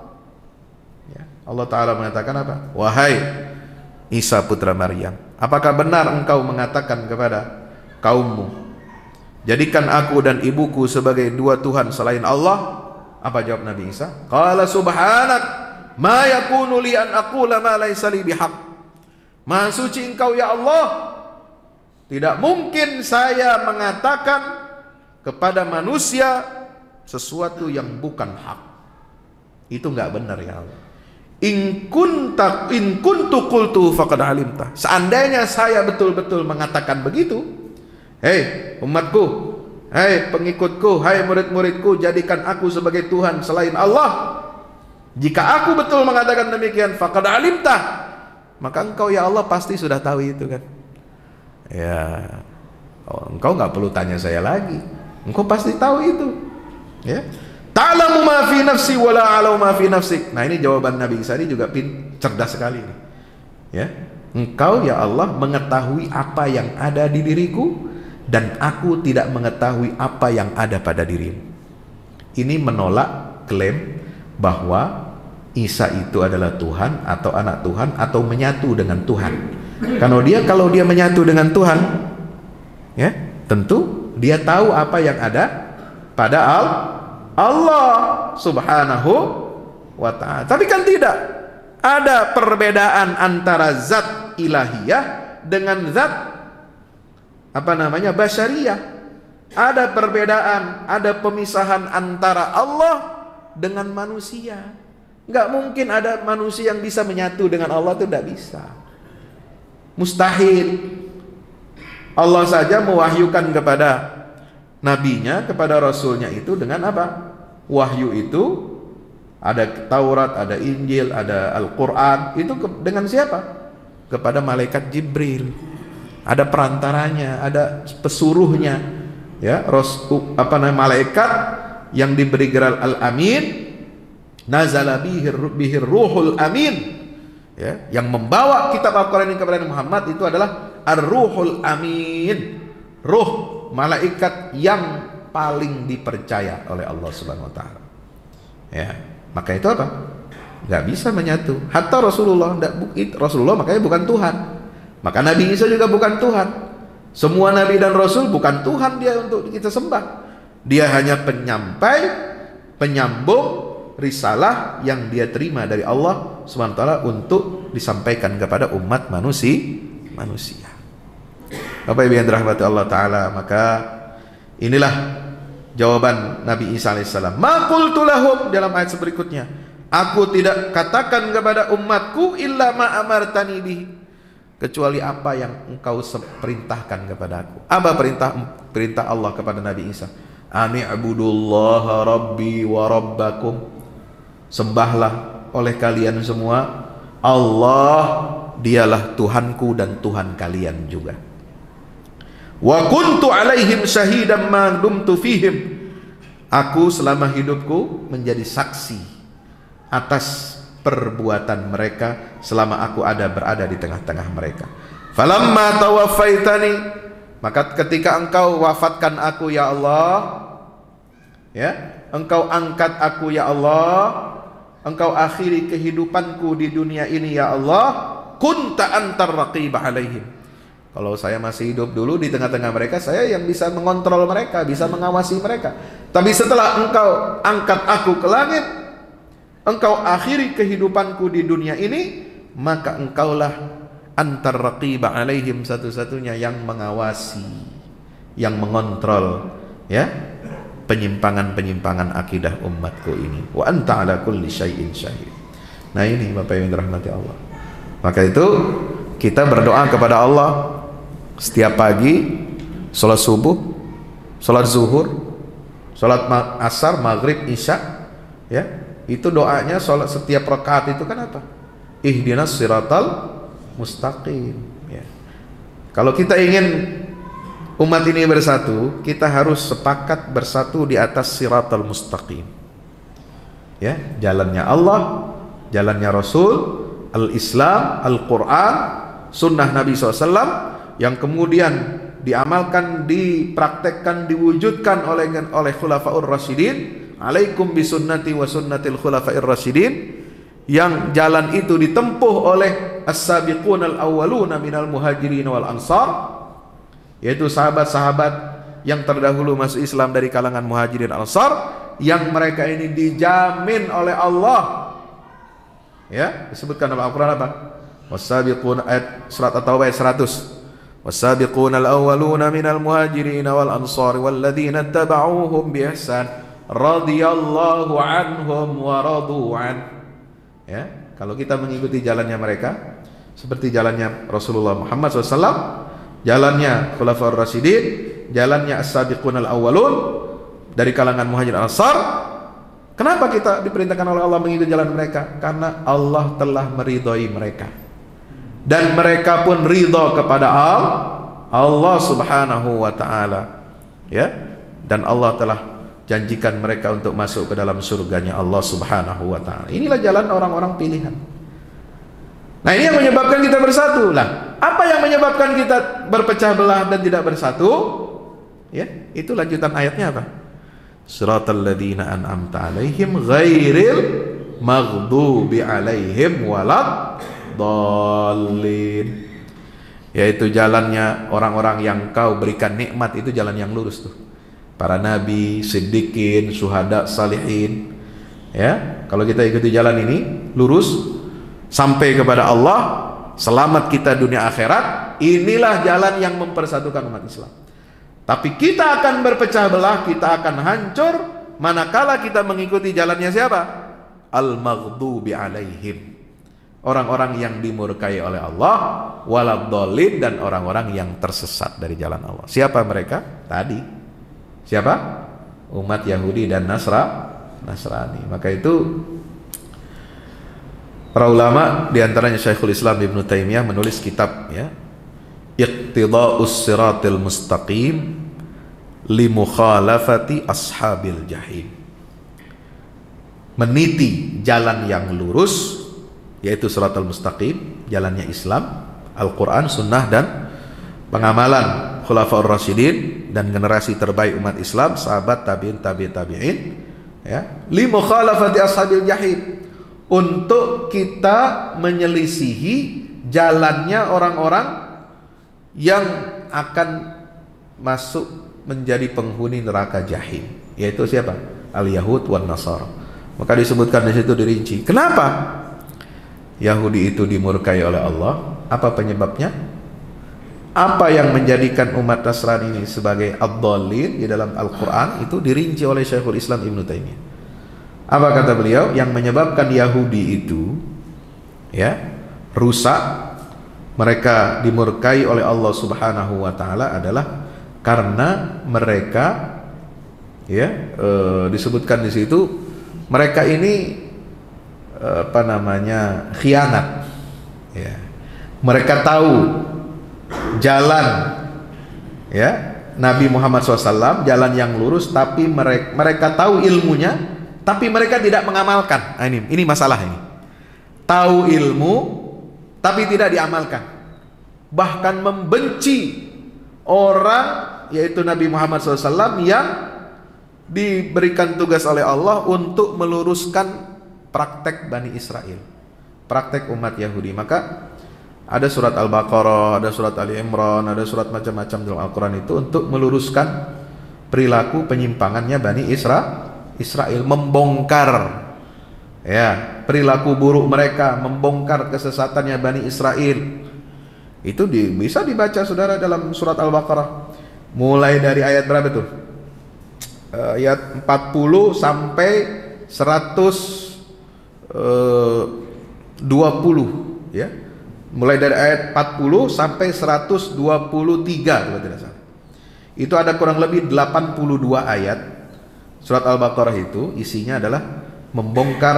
S1: ya. Allah Ta'ala mengatakan apa? Wahai Isa putra Maryam, apakah benar engkau mengatakan kepada kaummu, jadikan aku dan ibuku sebagai dua Tuhan selain Allah? Apa jawab Nabi Isa? Qala subhanak ma yakunu li an aqula ma laysa li bihaq. Maha suci engkau ya Allah, tidak mungkin saya mengatakan kepada manusia sesuatu yang bukan hak. Itu enggak benar ya Allah. In kuntu qultu faqad alimta. Seandainya saya betul-betul mengatakan begitu, hei umatku, hei pengikutku, hai murid-muridku, jadikan aku sebagai Tuhan selain Allah. Jika aku betul mengatakan demikian, faqad alimta, maka engkau ya Allah pasti sudah tahu itu kan. Ya. Oh, engkau nggak perlu tanya saya lagi, engkau pasti tahu itu. Ya, ta'lamu ma fi nafsi wa la a'lamu ma fi nafsik. Nah, ini jawaban Nabi Isa ini juga cerdas sekali nih. Ya, engkau ya Allah mengetahui apa yang ada di diriku, dan aku tidak mengetahui apa yang ada pada dirimu. Ini menolak klaim bahwa Isa itu adalah Tuhan atau anak Tuhan atau menyatu dengan Tuhan. Kalau dia menyatu dengan Tuhan, ya tentu dia tahu apa yang ada pada Allah Subhanahu wa ta'ala. Tapi kan tidak ada perbedaan antara zat ilahiyah dengan zat basyariyah. Ada perbedaan, ada pemisahan antara Allah dengan manusia. Nggak mungkin ada manusia yang bisa menyatu dengan Allah, itu tidak bisa. Mustahil. Allah saja mewahyukan kepada nabinya, kepada rasulnya itu dengan apa? Wahyu itu ada Taurat, ada Injil, ada Al-Quran. Itu dengan siapa? Kepada malaikat Jibril. Ada perantaranya, ada pesuruhnya, ya, malaikat yang diberi gelar Al-Amin, nazala bihir ruhul amin, ya, yang membawa kitab Al-Quran ini kepada Muhammad itu adalah Ar-Ruhul Amin, ruh malaikat yang paling dipercaya oleh Allah Subhanahu wa taala. Ya, maka itu apa? Nggak bisa menyatu. Hatta Rasulullah makanya bukan Tuhan. Maka Nabi Isa juga bukan Tuhan. Semua nabi dan rasul bukan Tuhan dia untuk kita sembah. Dia hanya penyampai, penyambung risalah yang dia terima dari Allah Subhanahu wa taala untuk disampaikan kepada umat manusia. Bapak Ibu yang dirahmati Allah taala, maka inilah jawaban Nabi Isa alaihissalam. Ma qultu lahum, dalam ayat berikutnya, aku tidak katakan kepada umatku illa ma amartani bihi, kecuali apa yang engkau perintahkan kepada aku. Apa perintah Allah kepada Nabi Isa? Ani'budullaha rabbi wa rabbakum, sembahlah oleh kalian semua Allah, dialah Tuhanku dan Tuhan kalian juga. Wa kuntu alaihim syahidan ma dumtu fihim, aku selama hidupku menjadi saksi atas perbuatan mereka selama aku berada di tengah-tengah mereka. Falamma tawaffaitani, maka ketika engkau wafatkan aku ya Allah, ya, engkau angkat aku ya Allah, engkau akhiri kehidupanku di dunia ini ya Allah, kunta antar raqib alaihim. Kalau saya masih hidup dulu di tengah-tengah mereka, saya yang bisa mengontrol mereka, bisa mengawasi mereka. Tapi setelah engkau angkat aku ke langit, engkau akhiri kehidupanku di dunia ini, maka engkaulah antar raqib alaihim, satu-satunya yang mengawasi, yang mengontrol, ya, penyimpangan-penyimpangan akidah umatku ini. Wa anta ala kulli syai'in syahid. Nah, ini Bapak yang dirahmati Allah. Maka itu kita berdoa kepada Allah setiap pagi, sholat subuh, sholat zuhur, sholat asar, maghrib, isya, ya, itu doanya sholat setiap rakaat itu kan apa? Ihdinas siratal mustaqim, ya. Kalau kita ingin umat ini bersatu, kita harus sepakat bersatu di atas siratal mustaqim, ya, jalannya Allah, jalannya Rasul, al-Islam, Al-Quran, sunnah Nabi SAW, yang kemudian diamalkan, dipraktekkan, diwujudkan oleh khulafaur rasyidin. Alaikum bisunnati wa sunnatil khulafair rasyidin, yang jalan itu ditempuh oleh as-sabiqun al-awwaluna minal muhajirin wal ansar, yaitu sahabat-sahabat yang terdahulu masuk Islam dari kalangan muhajirin ansar, yang mereka ini dijamin oleh Allah, ya, disebutkan dalam Al-Quran apa? Was-sabiqun, ayat surat At-Taubah ayat 100. Was-sabiqun al-awwaluna minal muhajirin wal ansar walladzina tabauhum bi ihsan radhiyallahu anhum wa radu an. Ya, kalau kita mengikuti jalannya mereka, seperti jalannya Rasulullah Muhammad SAW, jalannya Khulafaur Rasyidin, jalannya as-sabiqun al-awwalun dari kalangan muhajirin ansar. Kenapa kita diperintahkan oleh Allah mengikuti jalan mereka? Karena Allah telah meridhoi mereka, dan mereka pun ridha kepada Allah Subhanahu wa taala. Ya. Dan Allah telah janjikan mereka untuk masuk ke dalam surganya Allah Subhanahu wa taala. Inilah jalan orang-orang pilihan. Nah, ini yang menyebabkan kita bersatu. Lah, apa yang menyebabkan kita berpecah belah dan tidak bersatu? Ya, itu lanjutan ayatnya apa? Siratal ladzina an'amta 'alaihim ghairil maghdubi 'alaihim waladdallin. Yaitu jalannya orang-orang yang kau berikan nikmat, itu jalan yang lurus tuh. Para nabi, siddiqin, syuhada, salihin. Ya, kalau kita ikuti jalan ini lurus sampai kepada Allah, selamat kita dunia akhirat. Inilah jalan yang mempersatukan umat Islam. Tapi kita akan berpecah belah, kita akan hancur manakala kita mengikuti jalannya siapa? Al-maghdubi alaihim, orang-orang yang dimurkai oleh Allah, waladdallin, dan orang-orang yang tersesat dari jalan Allah. Siapa mereka? Tadi siapa? Umat Yahudi dan Nasrani. Maka itu para ulama, diantaranya Syekhul Islam Ibnu Taimiyah menulis kitab, ya, Iqtida'us Siratil Mustaqim li mukhalafati ashabil jahim. Meniti jalan yang lurus, yaitu Siratal Mustaqim, jalannya Islam, Al-Quran, Sunnah, dan pengamalan Khulafaur Rasyidin dan generasi terbaik umat Islam, sahabat, tabi'in, tabi'in, ya, li mukhalafati ashabil jahim, untuk kita menyelisihi jalannya orang-orang yang akan masuk menjadi penghuni neraka jahim, yaitu siapa? Al-Yahud wan Nasara. Maka disebutkan di situ, dirinci. Kenapa Yahudi itu dimurkai oleh Allah? Apa penyebabnya? Apa yang menjadikan umat Nasrani ini sebagai ad-dallin di dalam Al-Quran? Itu dirinci oleh Syekhul Islam Ibnu Taimiyah. Apa kata beliau? Yang menyebabkan Yahudi itu, ya, rusak, mereka dimurkai oleh Allah Subhanahu wa taala adalah karena mereka, ya, disebutkan di situ, mereka ini khianat, ya. Mereka tahu jalan, ya, Nabi Muhammad SAW, jalan yang lurus, tapi mereka tahu ilmunya, tapi mereka tidak mengamalkan. Nah, ini masalah ini. Tahu ilmu tapi tidak diamalkan. Bahkan membenci orang, yaitu Nabi Muhammad SAW, yang diberikan tugas oleh Allah untuk meluruskan praktek Bani Israel, praktek umat Yahudi. Maka ada surat Al-Baqarah, ada surat Ali Imran, ada surat macam-macam dalam Al-Quran itu untuk meluruskan perilaku penyimpangannya Bani Israel, membongkar, ya, perilaku buruk mereka, membongkar kesesatannya Bani Israel. Itu bisa dibaca saudara dalam surat Al-Baqarah, mulai dari ayat berapa tuh? Ayat 40 sampai 120, ya. Mulai dari ayat 40 sampai 123 kalau tidak salah. Itu ada kurang lebih 82 ayat. Surat Al-Baqarah itu isinya adalah membongkar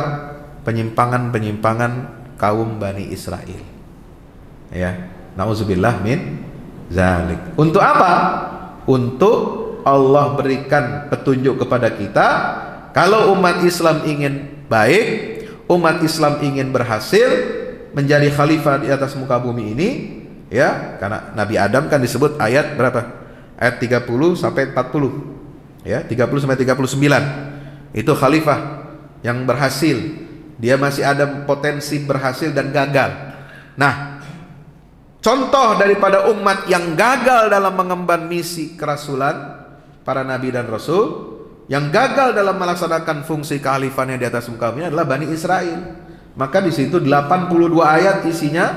S1: penyimpangan-penyimpangan kaum Bani Israel. Ya, nauzubillah min zalik. Untuk apa? Untuk Allah berikan petunjuk kepada kita, kalau umat Islam ingin baik, umat Islam ingin berhasil menjadi khalifah di atas muka bumi ini, ya, karena Nabi Adam kan disebut ayat berapa? Ayat 30 sampai 40. Ya, 30 sampai 39. Itu khalifah yang berhasil. Dia masih ada potensi berhasil dan gagal. Nah, contoh daripada umat yang gagal dalam mengemban misi kerasulan para nabi dan rasul, yang gagal dalam melaksanakan fungsi kekhalifahannya di atas muka bumi adalah Bani Israel. Maka di situ 82 ayat isinya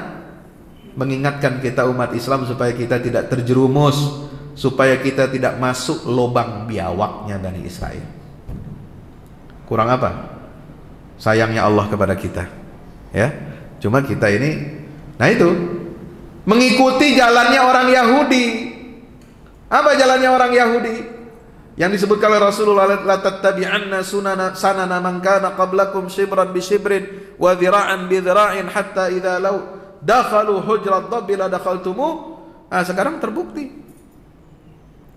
S1: mengingatkan kita umat Islam supaya kita tidak terjerumus, supaya kita tidak masuk lubang biawaknya Bani Israel. Kurang apa? Sayangnya Allah kepada kita, ya. Cuma kita ini, nah itu, mengikuti jalannya orang Yahudi. Apa jalannya orang Yahudi? Yang disebutkan oleh Rasulullah, la tattabi'anna sanana man kana qablakum shibran bi shibrin wa dhira'an bi dhira'in hatta idza law dakhalu hujrat dabbi la dakhaltumu Sekarang terbukti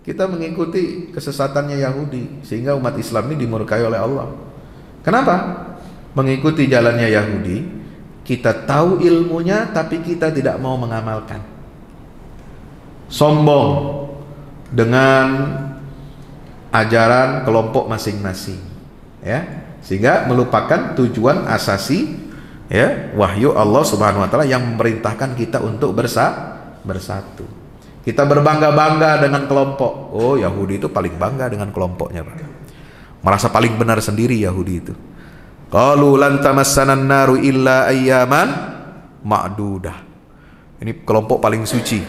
S1: kita mengikuti kesesatannya Yahudi, sehingga umat Islam ini dimurkai oleh Allah. Kenapa? Mengikuti jalannya Yahudi, kita tahu ilmunya tapi kita tidak mau mengamalkan. Sombong dengan ajaran kelompok masing-masing, ya, sehingga melupakan tujuan asasi, ya, wahyu Allah Subhanahu wa taala yang memerintahkan kita untuk bersatu. Kita berbangga-bangga dengan kelompok. Oh, Yahudi itu paling bangga dengan kelompoknya, Pak. Merasa paling benar sendiri Yahudi itu. Qalu lan tamassanan naru illa ayyaman ma'dudah. Ini kelompok paling suci.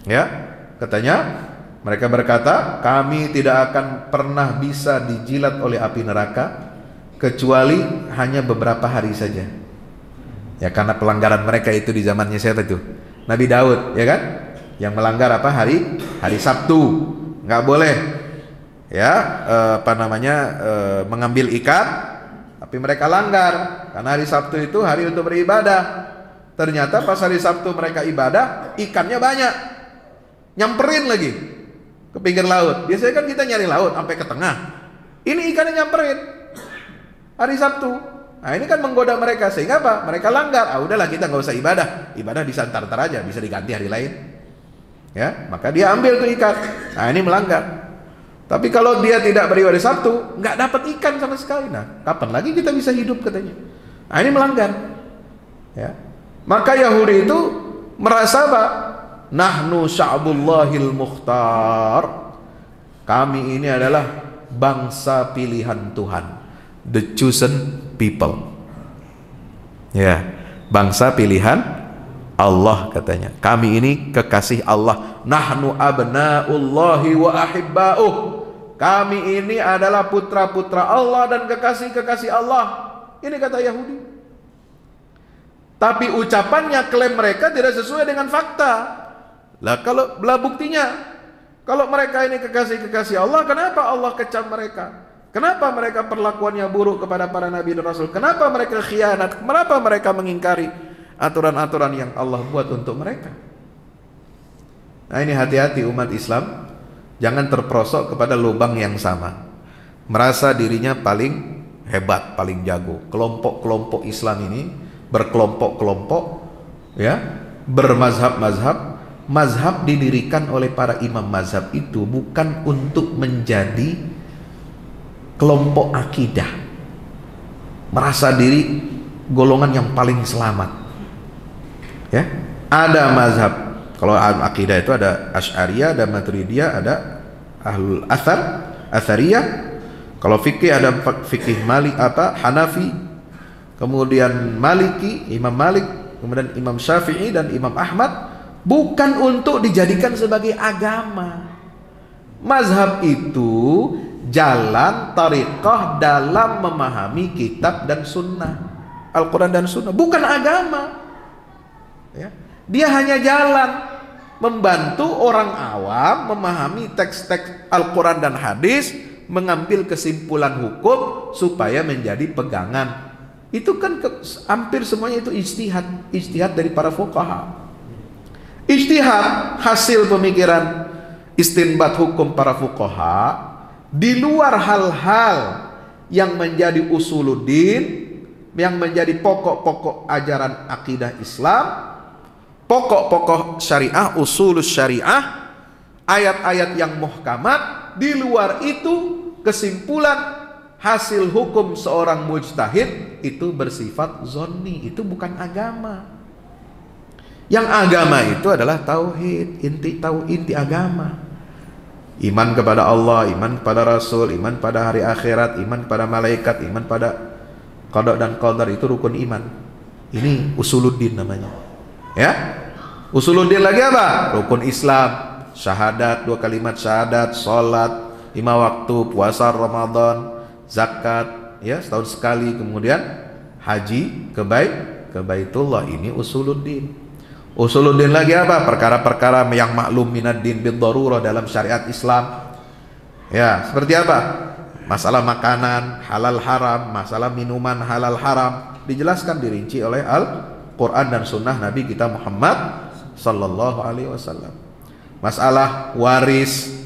S1: Ya, katanya mereka berkata, kami tidak akan pernah bisa dijilat oleh api neraka kecuali hanya beberapa hari saja. Ya, karena pelanggaran mereka itu di zamannya siapa itu? Nabi Daud, ya kan? Yang melanggar apa? Hari Sabtu. Nggak boleh, ya, mengambil ikan, tapi mereka langgar karena hari Sabtu itu hari untuk beribadah. Ternyata pas hari Sabtu mereka ibadah, ikannya banyak, nyamperin lagi ke pinggir laut. Biasanya kan kita nyari laut sampai ke tengah, ini ikannya nyamperin hari Sabtu. Nah, ini kan menggoda mereka, sehingga apa? Mereka langgar. Udahlah, kita nggak usah ibadah bisa ntar aja, bisa diganti hari lain. Ya, maka dia ambil tuh ikan. Nah, ini melanggar. Tapi kalau dia tidak beribadah Sabtu, nggak dapat ikan sama sekali. Nah, kapan lagi kita bisa hidup, katanya. Nah, ini melanggar. Ya, maka Yahudi itu merasa apa? Nahnu sya'bullahil mukhtar. Kami ini adalah bangsa pilihan Tuhan, the chosen people. Ya, bangsa pilihan Allah, katanya. Kami ini kekasih Allah. Nahnu abna'ullahi wa ahibba'uh. Kami ini adalah putra-putra Allah dan kekasih-kekasih Allah. Ini kata Yahudi. Tapi ucapannya, klaim mereka tidak sesuai dengan fakta. Lah, kalau buktinya, kalau mereka ini kekasih-kekasih Allah, kenapa Allah kecam mereka? Kenapa mereka perlakuannya buruk kepada para nabi dan rasul? Kenapa mereka khianat? Kenapa mereka mengingkari aturan-aturan yang Allah buat untuk mereka? Nah, ini hati-hati umat Islam, jangan terperosok kepada lubang yang sama. Merasa dirinya paling hebat, paling jago. Kelompok-kelompok Islam ini berkelompok-kelompok, ya, bermazhab-mazhab. Mazhab didirikan oleh para imam mazhab itu bukan untuk menjadi kelompok akidah, merasa diri golongan yang paling selamat. Ya, ada mazhab. Kalau akidah itu ada Asy'ariyah, ada Maturidiyah, ada Ahlul Athar, Athariyah. Kalau fikih ada fikih Hanafi, kemudian Maliki, Imam Malik, kemudian Imam Syafi'i dan Imam Ahmad. Bukan untuk dijadikan sebagai agama. Mazhab itu jalan tariqah dalam memahami kitab dan sunnah, Al-Quran dan sunnah, bukan agama. Ya. Dia hanya jalan membantu orang awam memahami teks-teks Al-Quran dan hadis, mengambil kesimpulan hukum supaya menjadi pegangan. Itu kan hampir semuanya itu ijtihad dari para fuqaha. Ijtihad hasil pemikiran istinbat hukum para fuqaha di luar hal-hal yang menjadi usuluddin, yang menjadi pokok-pokok ajaran akidah Islam, pokok-pokok syariah, usulus syariah, ayat-ayat yang muhkamat. Di luar itu kesimpulan hasil hukum seorang mujtahid itu bersifat zonni, itu bukan agama. Yang agama itu adalah tauhid, inti agama. Iman kepada Allah, iman kepada Rasul, iman pada hari akhirat, iman pada malaikat, iman pada qada dan qadar, itu rukun iman. Ini usuluddin namanya. Ya. Usuluddin lagi apa? Rukun Islam, syahadat, 2 kalimat syahadat, salat 5 waktu, puasa Ramadan, zakat, ya, setahun sekali, kemudian haji ke Baitullah. Ini usuluddin. Usuluddin lagi apa? Perkara-perkara yang maklum minad din bid darurah dalam syariat Islam. Ya, seperti apa? Masalah makanan halal haram, masalah minuman halal haram, dijelaskan dirinci oleh Al-Quran dan sunnah Nabi kita Muhammad sallallahu alaihi wasallam. Masalah waris,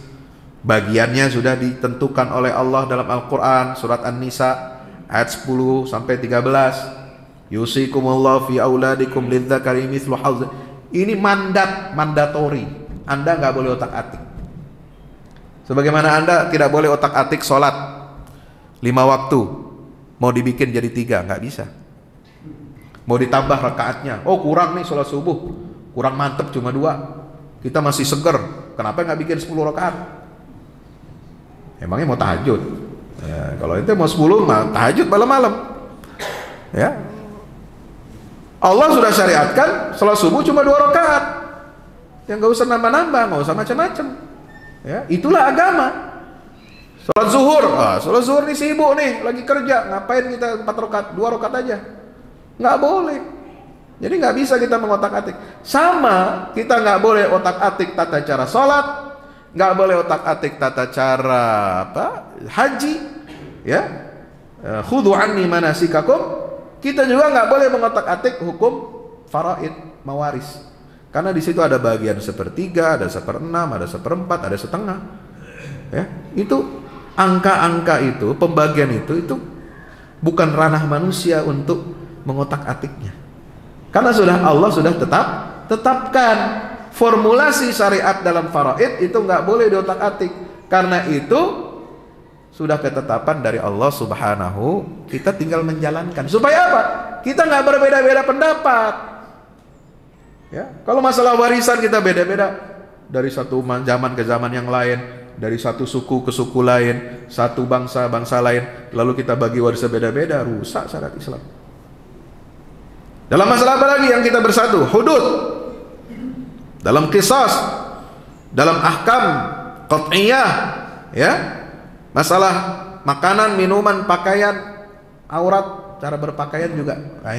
S1: bagiannya sudah ditentukan oleh Allah dalam Al-Quran, surat An-Nisa ayat 10 sampai 13. Yusikumullahu fi auladikum lidzakari mithlu hadzil. Ini mandatori. Anda nggak boleh otak-atik. Sebagaimana Anda tidak boleh otak-atik sholat 5 waktu, mau dibikin jadi 3, nggak bisa. Mau ditambah rakaatnya, oh kurang nih sholat subuh, kurang mantep cuma 2, kita masih seger, kenapa nggak bikin 10 rakaat? Emangnya mau tahajud? Ya, kalau itu mau 10 mah tahajud malam-malam. Ya, Allah sudah syariatkan sholat subuh cuma 2 rakaat, yang nggak usah nambah-nambah, nggak usah macam-macam. Ya, itulah agama. Sholat zuhur nih sibuk nih, lagi kerja, ngapain kita 4 rakaat, 2 rakaat aja? Nggak boleh. Jadi nggak bisa kita mengotak-atik. Sama, kita nggak boleh otak-atik tata cara sholat, nggak boleh otak-atik tata cara haji, ya. Khudhu anni manasikakum. Kita juga nggak boleh mengotak-atik hukum faraid, mawaris. Karena di situ ada bagian 1/3, ada 1/6, ada 1/4, ada setengah. Ya, itu angka-angka itu, pembagian itu bukan ranah manusia untuk mengotak-atiknya. Karena Allah sudah tetapkan formulasi syariat dalam faraid itu nggak boleh diotak-atik. Karena itu sudah ketetapan dari Allah Subhanahu, kita tinggal menjalankan. Supaya apa? Kita nggak berbeda-beda pendapat. Ya, kalau masalah warisan kita beda-beda dari satu zaman ke zaman yang lain, dari satu suku ke suku lain, satu bangsa lain, lalu kita bagi warisan beda-beda, rusak syariat Islam. Dalam masalah apa lagi yang kita bersatu? Hudud. Dalam qisas, dalam ahkam qat'iyah, ya. Masalah makanan, minuman, pakaian, aurat, cara berpakaian juga. Nah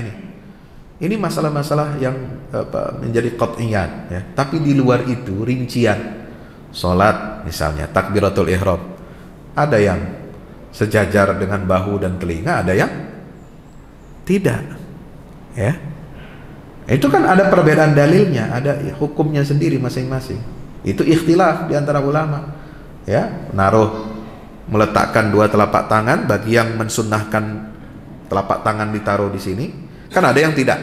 S1: ini masalah-masalah yang menjadi qat'iyat, ya. Tapi di luar itu rincian salat misalnya takbiratul ihram, ada yang sejajar dengan bahu dan telinga, ada yang tidak, ya. Itu kan ada perbedaan dalilnya, ada hukumnya sendiri masing-masing. Itu ikhtilaf di antara ulama, ya. Meletakkan 2 telapak tangan, bagi yang mensunnahkan telapak tangan ditaruh di sini. Kan ada yang tidak.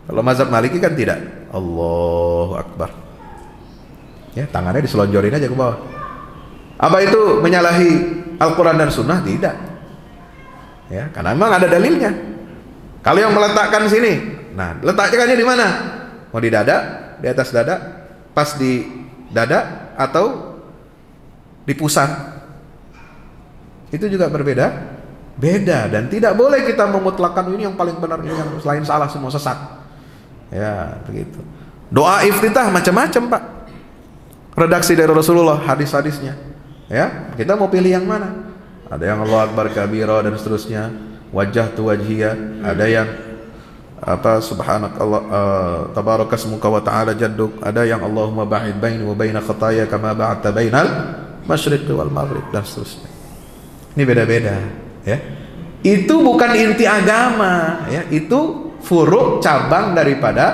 S1: Kalau mazhab Maliki kan tidak. Allahu Akbar. Ya, tangannya diselonjorin aja ke bawah. Apa itu menyalahi Al-Quran dan Sunnah? Tidak. Ya, karena memang ada dalilnya. Kalau yang meletakkan sini, nah letaknya di mana? Mau di dada, di atas dada, pas di dada, atau di pusat? Itu juga berbeda. Beda, dan tidak boleh kita memutlakan ini yang paling benar, ini yang selain salah semua sesat. Ya, begitu. Doa iftitah macam-macam, Pak. Redaksi dari Rasulullah, hadis-hadisnya. Ya, kita mau pilih yang mana? Ada yang Allahu Akbar kabira dan seterusnya, wajah tu wajhiyah, ada yang subhanakallah, tabarakasmuka wa ta'ala jadduk, ada yang Allahumma ba'id baini wa baina khataaya kama ba'adta bainal masyriqi wal maghrib, dan seterusnya. Ini beda-beda. Ya, itu bukan inti agama, ya, itu furu' cabang daripada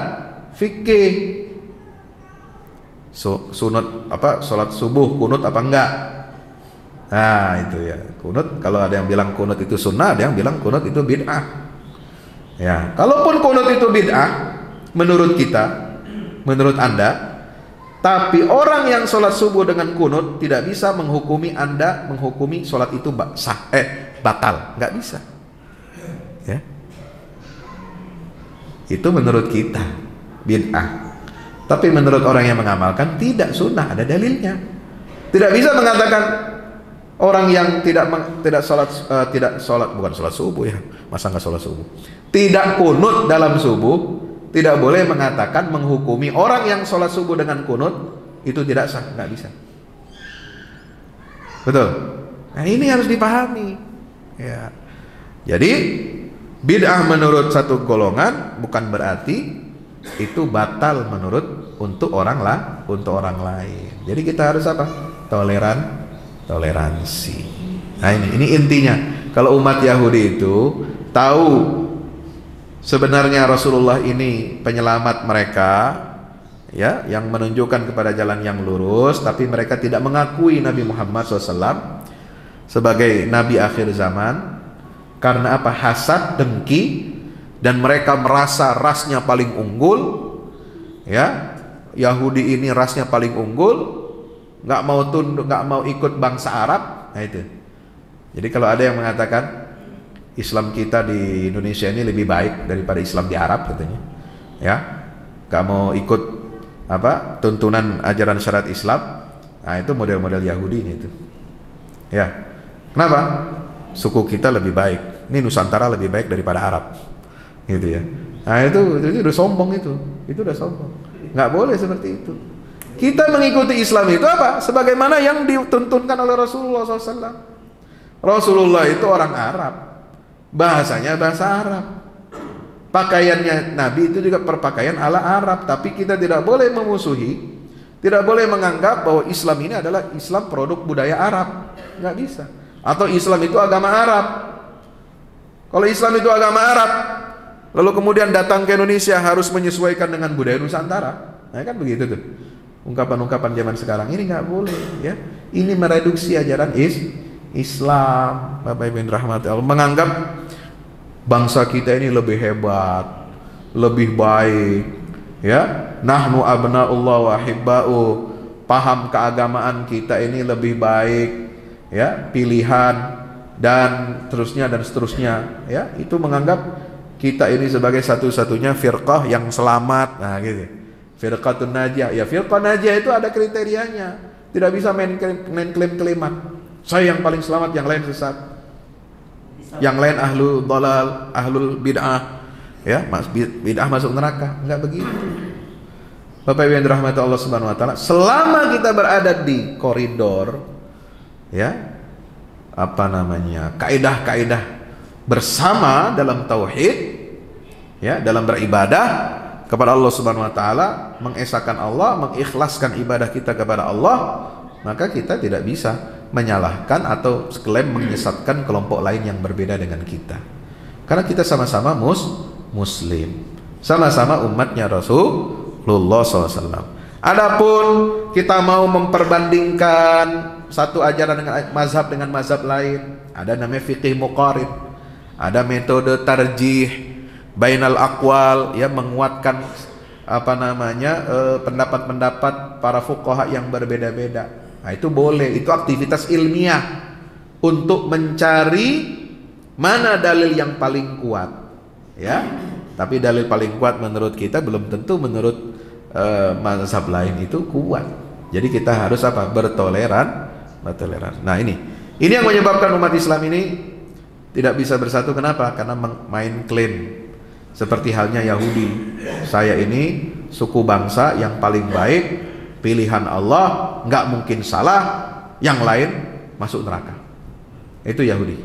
S1: fikih. Sunat salat subuh kunut apa enggak? Nah, itu ya. Kunut, kalau ada yang bilang kunut itu sunnah, ada yang bilang kunut itu bid'ah. Ya, kalaupun kunut itu bid'ah menurut kita, menurut Anda, tapi orang yang sholat subuh dengan kunut tidak bisa menghukumi Anda menghukumi sholat itu batal, nggak bisa. Ya, itu menurut kita bid'ah. Tapi menurut orang yang mengamalkan tidak, sunnah, ada dalilnya. Tidak bisa mengatakan orang yang tidak sholat bukan sholat subuh, ya, masa nggak sholat subuh, tidak kunut dalam subuh, tidak boleh mengatakan menghukumi orang yang sholat subuh dengan kunut itu tidak sah, nggak bisa. Betul. Nah, ini harus dipahami. Ya. Jadi bid'ah menurut satu golongan bukan berarti itu batal untuk orang lain. Jadi kita harus apa? Toleransi. Nah, ini intinya. Kalau umat Yahudi itu tahu sebenarnya Rasulullah ini penyelamat mereka, ya, yang menunjukkan kepada jalan yang lurus, tapi mereka tidak mengakui Nabi Muhammad SAW sebagai Nabi akhir zaman. Karena apa? Hasad, dengki, dan mereka merasa rasnya paling unggul. Ya, Yahudi ini rasnya paling unggul, nggak mau tunduk, nggak mau ikut bangsa Arab. Nah itu. Jadi kalau ada yang mengatakan Islam kita di Indonesia ini lebih baik daripada Islam di Arab katanya, ya, nggak mau ikut apa tuntunan ajaran syariat Islam. Nah itu model-model Yahudi ini itu. Ya, kenapa? Suku kita lebih baik. Ini Nusantara lebih baik daripada Arab, gitu ya. Nah itu udah sombong itu udah sombong. Nggak boleh seperti itu. Kita mengikuti Islam itu apa? Sebagaimana yang dituntunkan oleh Rasulullah SAW. Rasulullah itu orang Arab, bahasanya bahasa Arab, pakaiannya Nabi itu juga perpakaian ala Arab. Tapi kita tidak boleh memusuhi, tidak boleh menganggap bahwa Islam ini adalah Islam produk budaya Arab. Nggak bisa. Atau Islam itu agama Arab. Kalau Islam itu agama Arab, lalu kemudian datang ke Indonesia harus menyesuaikan dengan budaya Nusantara, nah kan begitu tuh ungkapan-ungkapan zaman sekarang ini. Nggak boleh, ya. Ini mereduksi ajaran Islam, Bapak Ibu rahmati Allah, menganggap bangsa kita ini lebih hebat, lebih baik, ya. Nahnu abna'ullah wa hibba'u, paham keagamaan kita ini lebih baik, ya, pilihan dan seterusnya, ya. Itu menganggap kita ini sebagai satu-satunya firqah yang selamat. Nah gitu, firqatun najiyah. Ya, firqah najiyah itu ada kriterianya, tidak bisa main klaim-klaiman. Saya yang paling selamat, yang lain sesat, yang lain ahlul dhalal, ahlul bid'ah, ya, bid'ah masuk neraka. Enggak begitu. Bapak Ibu yang dirahmati Allah Subhanahu wa taala, selama kita berada di koridor, ya, apa namanya, kaidah-kaidah bersama dalam tauhid, ya, dalam beribadah kepada Allah Subhanahu wa taala, mengesahkan Allah, mengikhlaskan ibadah kita kepada Allah, maka kita tidak bisa menyalahkan atau klaim menyesatkan kelompok lain yang berbeda dengan kita. Karena kita sama-sama muslim, sama-sama umatnya Rasulullah SAW. Adapun kita mau memperbandingkan satu ajaran dengan mazhab lain, ada namanya fiqih muqarid, ada metode tarjih bainal aqwal, ya, menguatkan apa namanya pendapat-pendapat para fuqaha yang berbeda-beda. Nah itu boleh, itu aktivitas ilmiah untuk mencari mana dalil yang paling kuat, ya. Tapi dalil paling kuat menurut kita belum tentu menurut mazhab lain itu kuat. Jadi kita harus apa? Bertoleran. Nah ini yang menyebabkan umat Islam ini tidak bisa bersatu. Kenapa? Karena main klaim seperti halnya Yahudi. Saya ini suku bangsa yang paling baik, pilihan Allah, nggak mungkin salah, yang lain masuk neraka. Itu Yahudi.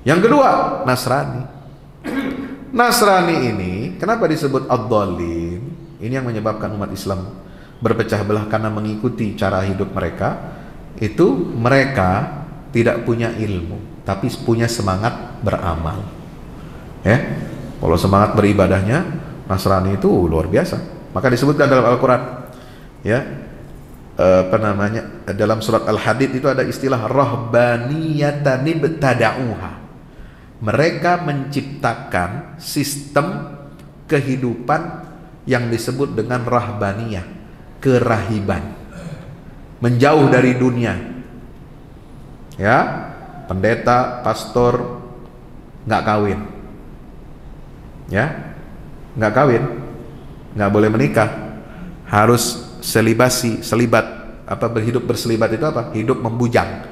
S1: Yang kedua, Nasrani. Nasrani ini kenapa disebut ad-dhalin? Ini yang menyebabkan umat Islam berpecah belah karena mengikuti cara hidup mereka. Itu mereka tidak punya ilmu, tapi punya semangat beramal. Ya, kalau semangat beribadahnya Nasrani itu luar biasa. Maka disebutkan dalam Al-Quran, ya, apa namanya, dalam surat Al-Hadid itu ada istilah rahbaniyatan ibtada'uha. Mereka menciptakan sistem kehidupan yang disebut dengan rahbaniyah, kerahiban, menjauh dari dunia, ya. Pendeta, pastor nggak kawin, ya, nggak kawin, nggak boleh menikah, harus selibat, apa, berhidup berselibat itu apa? Hidup membujang,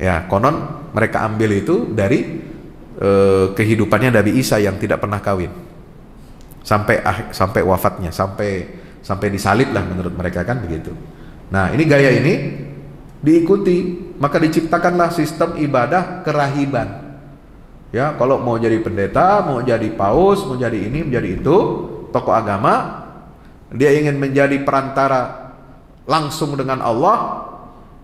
S1: ya. Konon mereka ambil itu dari kehidupannya Nabi Isa yang tidak pernah kawin sampai wafatnya, sampai disalib lah menurut mereka, kan begitu. Nah ini gaya ini diikuti, maka diciptakanlah sistem ibadah kerahiban, ya. Kalau mau jadi pendeta, mau jadi paus, mau jadi ini, menjadi itu, tokoh agama, dia ingin menjadi perantara langsung dengan Allah,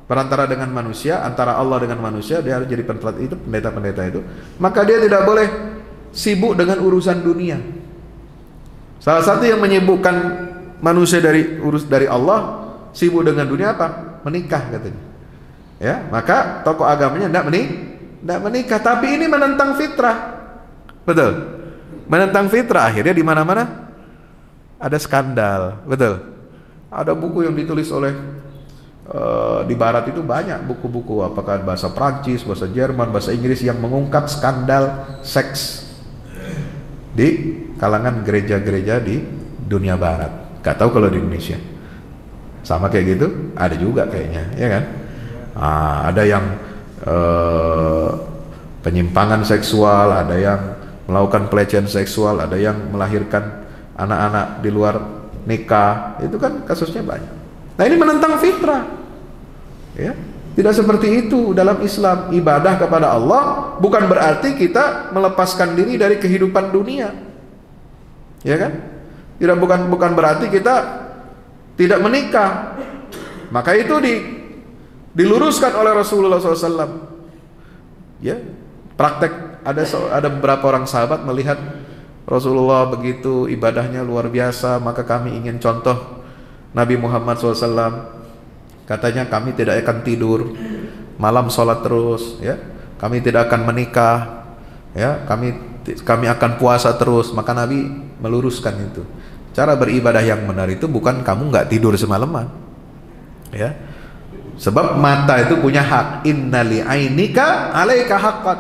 S1: perantara dengan manusia, antara Allah dengan manusia, dia harus jadi pendeta-pendeta itu. Maka dia tidak boleh sibuk dengan urusan dunia. Salah satu yang menyibukkan manusia dari Allah sibuk dengan dunia apa? Menikah katanya. Ya, maka tokoh agamanya tidak menikah, tapi ini menentang fitrah. Betul. Menentang fitrah, akhirnya di mana-mana ada skandal. Betul. Ada buku yang ditulis oleh di barat itu banyak buku-buku, apakah bahasa Prancis, bahasa Jerman, bahasa Inggris yang mengungkap skandal seks di kalangan gereja-gereja di dunia barat. Gak tahu kalau di Indonesia sama kayak gitu, ada juga kayaknya, ya kan? Ada yang penyimpangan seksual, ada yang melakukan pelecehan seksual, ada yang melahirkan anak-anak di luar nikah, itu kan kasusnya banyak. Nah, ini menentang fitrah, ya. Tidak seperti itu dalam Islam. Ibadah kepada Allah bukan berarti kita melepaskan diri dari kehidupan dunia, ya kan? Tidak, bukan berarti kita tidak menikah. Maka itu diluruskan oleh Rasulullah SAW. Ya, praktek. Ada beberapa orang sahabat melihat Rasulullah begitu ibadahnya luar biasa, maka kami ingin contoh Nabi Muhammad SAW. Katanya kami tidak akan tidur, malam sholat terus, ya. Kami tidak akan menikah, ya. Kami akan puasa terus. Maka Nabi meluruskan itu. Cara beribadah yang benar itu bukan kamu nggak tidur semalaman, ya. Sebab mata itu punya hak. Innali ainika alaika haqqan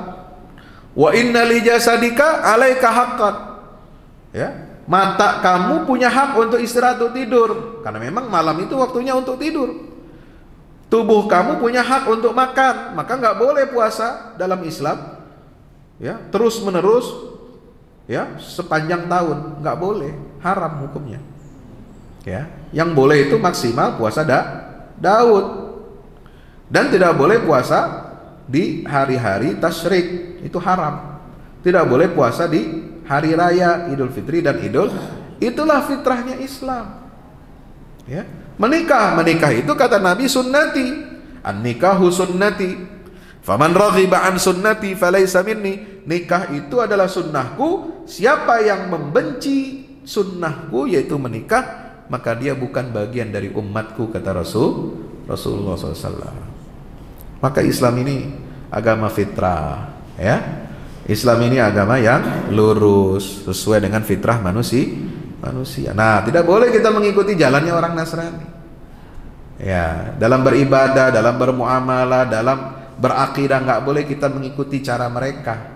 S1: wa innali jasadika alaika haqqan. Ya, mata kamu punya hak untuk istirahat, untuk tidur, karena memang malam itu waktunya untuk tidur. Tubuh kamu punya hak untuk makan, maka nggak boleh puasa dalam Islam, ya, terus menerus, ya, sepanjang tahun, nggak boleh, haram hukumnya. Ya, yang boleh itu maksimal puasa Daud, dan tidak boleh puasa di hari-hari tasyrik, itu haram. Tidak boleh puasa di hari raya Idul Fitri dan itulah fitrahnya Islam. Ya, menikah itu kata Nabi sunnati, an-nikahu sunnati, faman raghiba an sunnati falaysa minni. Nikah itu adalah sunnahku, siapa yang membenci sunnahku yaitu menikah, maka dia bukan bagian dari umatku, kata Rasulullah SAW. Maka Islam ini agama fitrah, ya. Islam ini agama yang lurus sesuai dengan fitrah manusia. Nah, tidak boleh kita mengikuti jalannya orang Nasrani. Ya, dalam beribadah, dalam bermuamalah, dalam berakidah nggak boleh kita mengikuti cara mereka.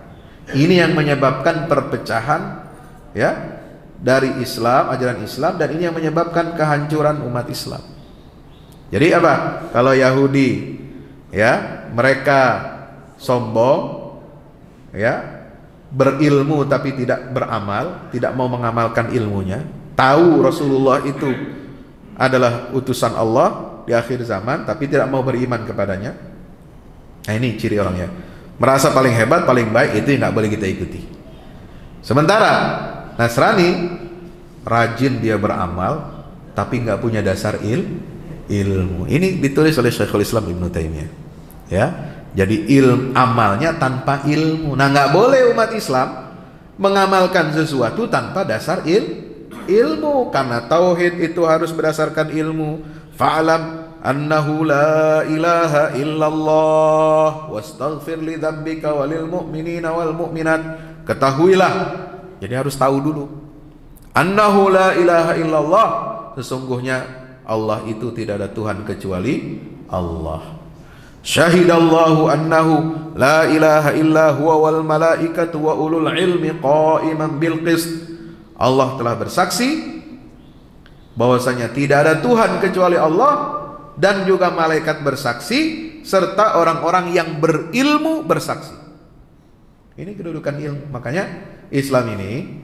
S1: Ini yang menyebabkan perpecahan, ya, dari Islam, ajaran Islam, dan ini yang menyebabkan kehancuran umat Islam. Jadi apa? Kalau Yahudi, ya, mereka sombong, ya, berilmu tapi tidak beramal, tidak mau mengamalkan ilmunya, tahu Rasulullah itu adalah utusan Allah di akhir zaman tapi tidak mau beriman kepadanya. Nah, ini ciri orangnya, merasa paling hebat, paling baik, itu nggak boleh kita ikuti. Sementara Nasrani rajin dia beramal tapi nggak punya dasar ilmu. Ini ditulis oleh Syekhul Islam Ibnu Taimiyah, ya. Jadi amalnya tanpa ilmu. Nah, nggak boleh umat Islam mengamalkan sesuatu tanpa dasar ilmu, karena tauhid itu harus berdasarkan ilmu. Fa'lam annahu la ilaha illallah wastaghfir li dzambika walil mu'minina wal mu'minat. Ketahuilah, jadi harus tahu dulu. Annahu la ilaha illallah, sesungguhnya Allah itu tidak ada Tuhan kecuali Allah. Syahidallahu annahu la ilaha illa huwa wal malaikatu wa ulul ilmi qa'iman bil qist. Allah telah bersaksi bahwasanya tidak ada Tuhan kecuali Allah, dan juga malaikat bersaksi, serta orang-orang yang berilmu bersaksi. Ini kedudukan ilmu. Makanya Islam ini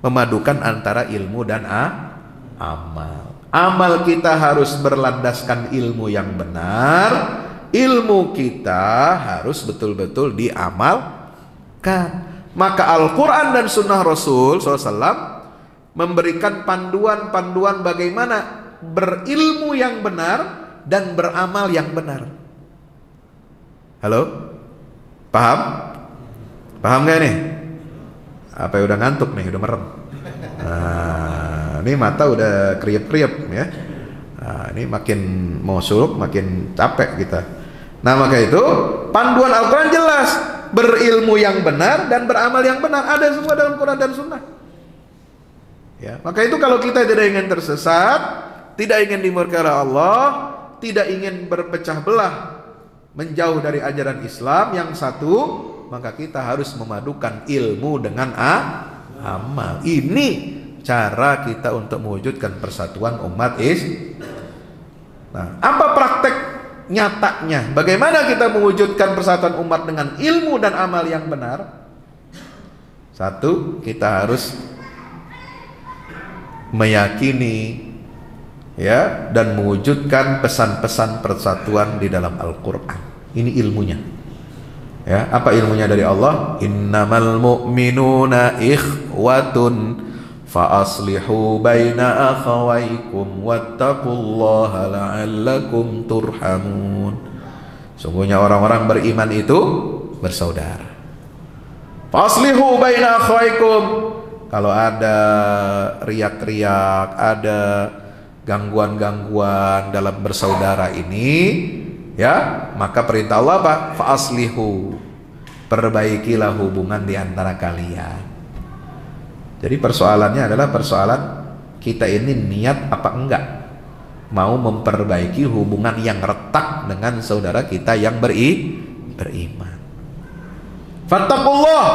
S1: memadukan antara ilmu dan amal. Amal kita harus berlandaskan ilmu yang benar. Ilmu kita harus betul-betul diamalkan. Maka Al-Quran dan Sunnah Rasul SAW memberikan panduan-panduan bagaimana berilmu yang benar dan beramal yang benar. Halo? Paham? Paham gak nih? Apa udah ngantuk nih? Udah merem? Nah, ini mata udah kriep-kriep ya. Nah, ini makin mau suluk makin capek kita. Nah, maka itu panduan Al-Quran jelas, berilmu yang benar dan beramal yang benar, ada semua dalam Quran dan Sunnah. Ya, maka itu kalau kita tidak ingin tersesat, tidak ingin dimurkai oleh Allah, tidak ingin berpecah belah, menjauh dari ajaran Islam yang satu, maka kita harus memadukan ilmu dengan amal. Ini cara kita untuk mewujudkan persatuan umat Islam. Nah, apa praktek nyatanya? Bagaimana kita mewujudkan persatuan umat dengan ilmu dan amal yang benar? Satu, kita harus meyakini ya dan mewujudkan pesan-pesan persatuan di dalam Al-Qur'an. Ini ilmunya. Ya, apa ilmunya dari Allah? Innamal mu'minuna ikhwatun fa aslihu baina akhawaykum wattaqullaha la'allakum turhamun. Sungguhnya orang-orang beriman itu bersaudara. Fa aslihu baina akhawaykum. Kalau ada riak-riak, ada gangguan-gangguan dalam bersaudara ini, ya, maka perintah Allah apa? Fa aslihu, perbaikilah hubungan di antara kalian. Jadi persoalannya adalah persoalan kita ini niat apa enggak mau memperbaiki hubungan yang retak dengan saudara kita yang beriman. Fattaqullah,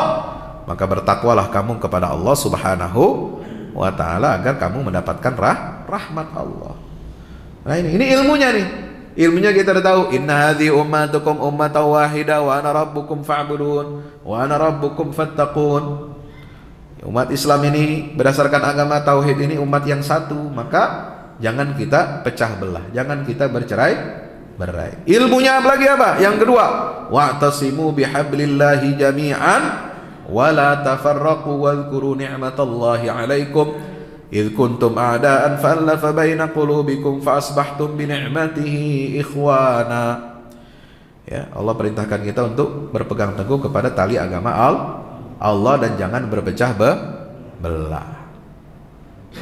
S1: maka bertakwalah kamu kepada Allah Subhanahu wa ta'ala agar kamu mendapatkan rahmat Allah. Nah, ini ilmunya nih. Ilmunya kita udah tahu, inna hadhi ummatukum ummatan wahidah wa ana rabbukum fa'budun wa ana rabbukum fattaqun. Umat Islam ini berdasarkan agama tauhid ini umat yang satu, maka jangan kita pecah belah, jangan kita bercerai-berai. Ilmunya lagi apa? Yang kedua, wa'tasimu bihablillahi jami'an wa la tafarraqu wadhkuru ni'matallahi 'alaikum idh kuntum a'daan fa'alafa baina qulubikum fa asbahtum bi ni'matihi ikhwana. Ya, Allah perintahkan kita untuk berpegang teguh kepada tali agama Allah dan jangan berpecah belah.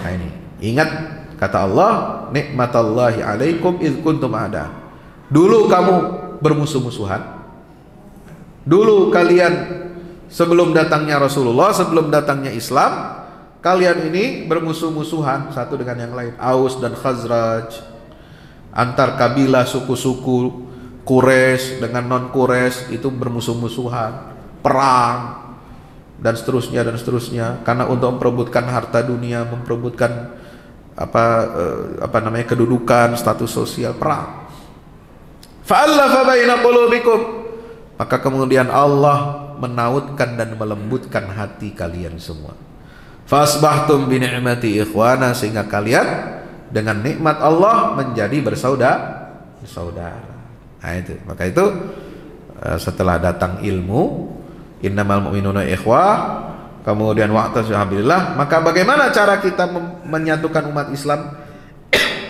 S1: Nah, ini ingat kata Allah, nikmatallahi 'alaikum idh kuntum a'daan. Dulu kamu bermusuh-musuhan. Dulu kalian sebelum datangnya Rasulullah, sebelum datangnya Islam, kalian ini bermusuh-musuhan satu dengan yang lain. Aus dan Khazraj, antar kabilah suku-suku Quraisy dengan non-Quraisy itu bermusuh-musuhan, perang dan seterusnya karena untuk memperebutkan harta dunia, memperebutkan kedudukan, status sosial, perang. Fa'alafa baina qulubikum, maka kemudian Allah menautkan dan melembutkan hati kalian semua. Fasbahtum bi ni'mati ikhwana, sehingga kalian dengan nikmat Allah menjadi bersaudara. Nah, itu. Maka itu setelah datang ilmu, innamal mu'minuna ikhwah, kemudian wa'tasimu bihablillah, maka bagaimana cara kita menyatukan umat Islam?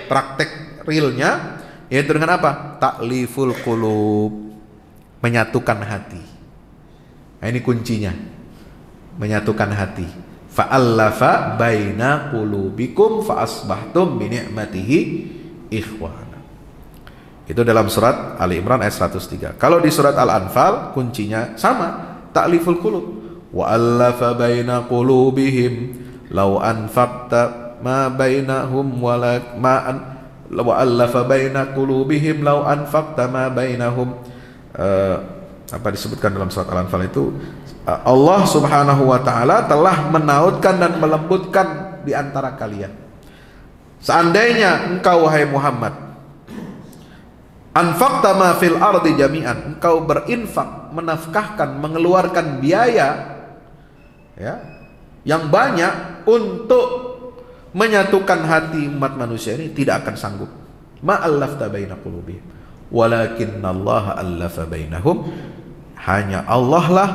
S1: Praktek realnya yaitu dengan apa? Ta'liful qulub, menyatukan hati. Nah, ini kuncinya, menyatukan hati. Fa'allafa baina qulubikum fa asbahtum bi ni'matihi ikhwana. Itu dalam surat Ali Imran ayat 103. Kalau di surat Al-Anfal kuncinya sama, ta'liful qulub. Wa allafa baina qulubihim law anfaqta ma bainahum wa allafa baina qulubihim law anfaqta ma bainahum. Apa disebutkan dalam surat Al-Anfal itu, Allah Subhanahu wa ta'ala telah menautkan dan melembutkan di antara kalian. Seandainya engkau wahai Muhammad anfaqta ma fil ardi jami'an, engkau berinfak, menafkahkan, mengeluarkan biaya ya yang banyak untuk menyatukan hati umat manusia ini, tidak akan sanggup. Ma allafta baina qulubihim walakinnallaha allafa bainahum, hanya Allah lah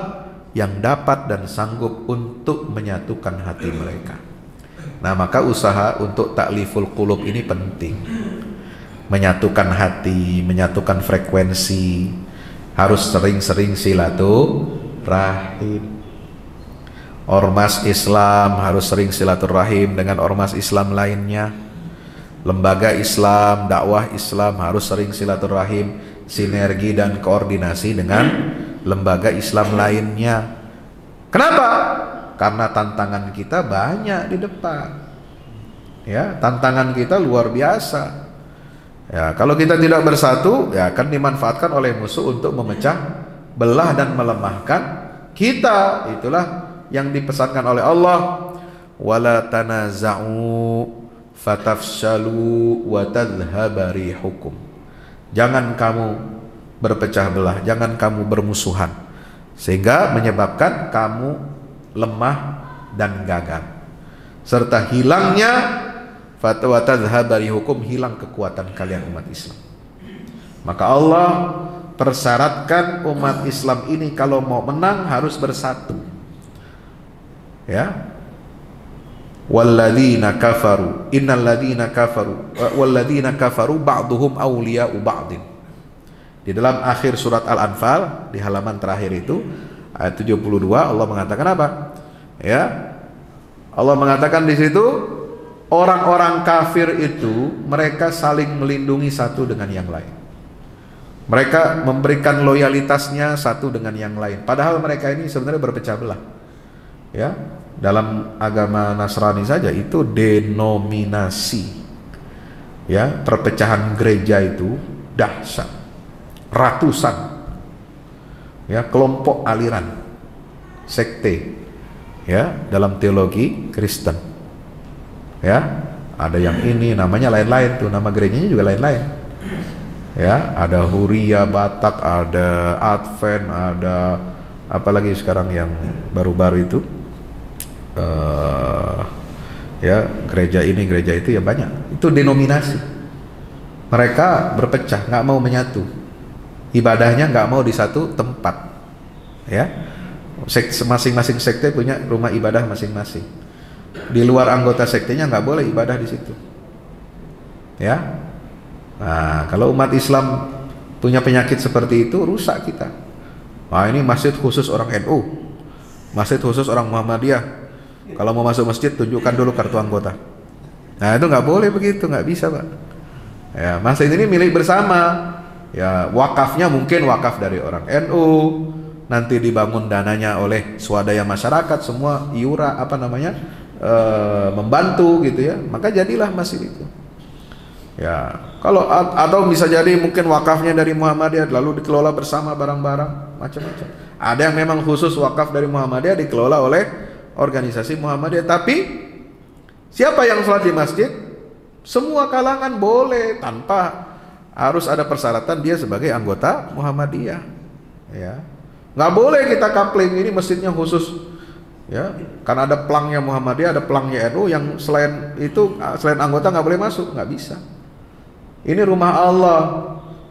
S1: yang dapat dan sanggup untuk menyatukan hati mereka. Nah, maka usaha untuk ta'liful qulub ini penting. Menyatukan hati, menyatukan frekuensi, harus sering-sering silaturahim. Ormas Islam harus sering silaturahim dengan ormas Islam lainnya. Lembaga Islam, dakwah Islam harus sering silaturahim, sinergi dan koordinasi dengan lembaga Islam lainnya. Kenapa? Karena tantangan kita banyak di depan. Ya, tantangan kita luar biasa. Ya, kalau kita tidak bersatu, ya akan dimanfaatkan oleh musuh untuk memecah belah dan melemahkan kita. Itulah yang dipesankan oleh Allah, wala tanaza'u fatafshalu wa tadhhaba rihukum. Jangan kamu berpecah belah, jangan kamu bermusuhan, sehingga menyebabkan kamu lemah dan gagal, serta hilangnya fatwa tadhhaba rihukum, hilang kekuatan kalian umat Islam. Maka Allah persyaratkan umat Islam ini kalau mau menang harus bersatu. Ya, walladzina kafaru innal ladzina kafaru walladzina kafaru ba'duhum awliya'u ba'din. Di dalam akhir surat Al-Anfal di halaman terakhir itu ayat 72 Allah mengatakan apa? Ya, Allah mengatakan di situ orang-orang kafir itu mereka saling melindungi satu dengan yang lain. Mereka memberikan loyalitasnya satu dengan yang lain. Padahal mereka ini sebenarnya berpecah belah. Ya, dalam agama Nasrani saja itu denominasi. Ya, perpecahan gereja itu dahsyat. Ratusan. Ya, kelompok aliran, sekte. Ya, dalam teologi Kristen. Ya, ada yang ini namanya lain-lain tuh, nama gerejanya juga lain-lain. Ya, ada Huria Batak, ada Advent, ada apalagi sekarang yang baru-baru itu ya, gereja ini gereja itu, ya banyak. Itu denominasi. Mereka berpecah, nggak mau menyatu. Ibadahnya nggak mau di satu tempat. Ya, masing-masing sekte punya rumah ibadah masing-masing. Di luar anggota sektenya nggak boleh ibadah di situ. Ya. Nah, kalau umat Islam punya penyakit seperti itu, rusak kita. Nah, ini masjid khusus orang NU, masjid khusus orang Muhammadiyah. Kalau mau masuk masjid tunjukkan dulu kartu anggota. Nah, itu nggak boleh begitu, nggak bisa, Pak. Ya, masjid ini milik bersama. Ya, wakafnya mungkin wakaf dari orang NU, nanti dibangun dananya oleh swadaya masyarakat, semua iura membantu gitu ya, maka jadilah masjid itu. Ya, kalau atau bisa jadi mungkin wakafnya dari Muhammadiyah lalu dikelola bersama barang-barang macam-macam. Ada yang memang khusus wakaf dari Muhammadiyah dikelola oleh organisasi Muhammadiyah, tapi siapa yang sholat di masjid? Semua kalangan boleh tanpa harus ada persyaratan dia sebagai anggota Muhammadiyah. Ya, nggak boleh kita kapleng ini masjidnya khusus. Ya, karena ada pelangnya Muhammadiyah, ada pelangnya NU, yang selain itu, selain anggota nggak boleh masuk, nggak bisa. Ini rumah Allah,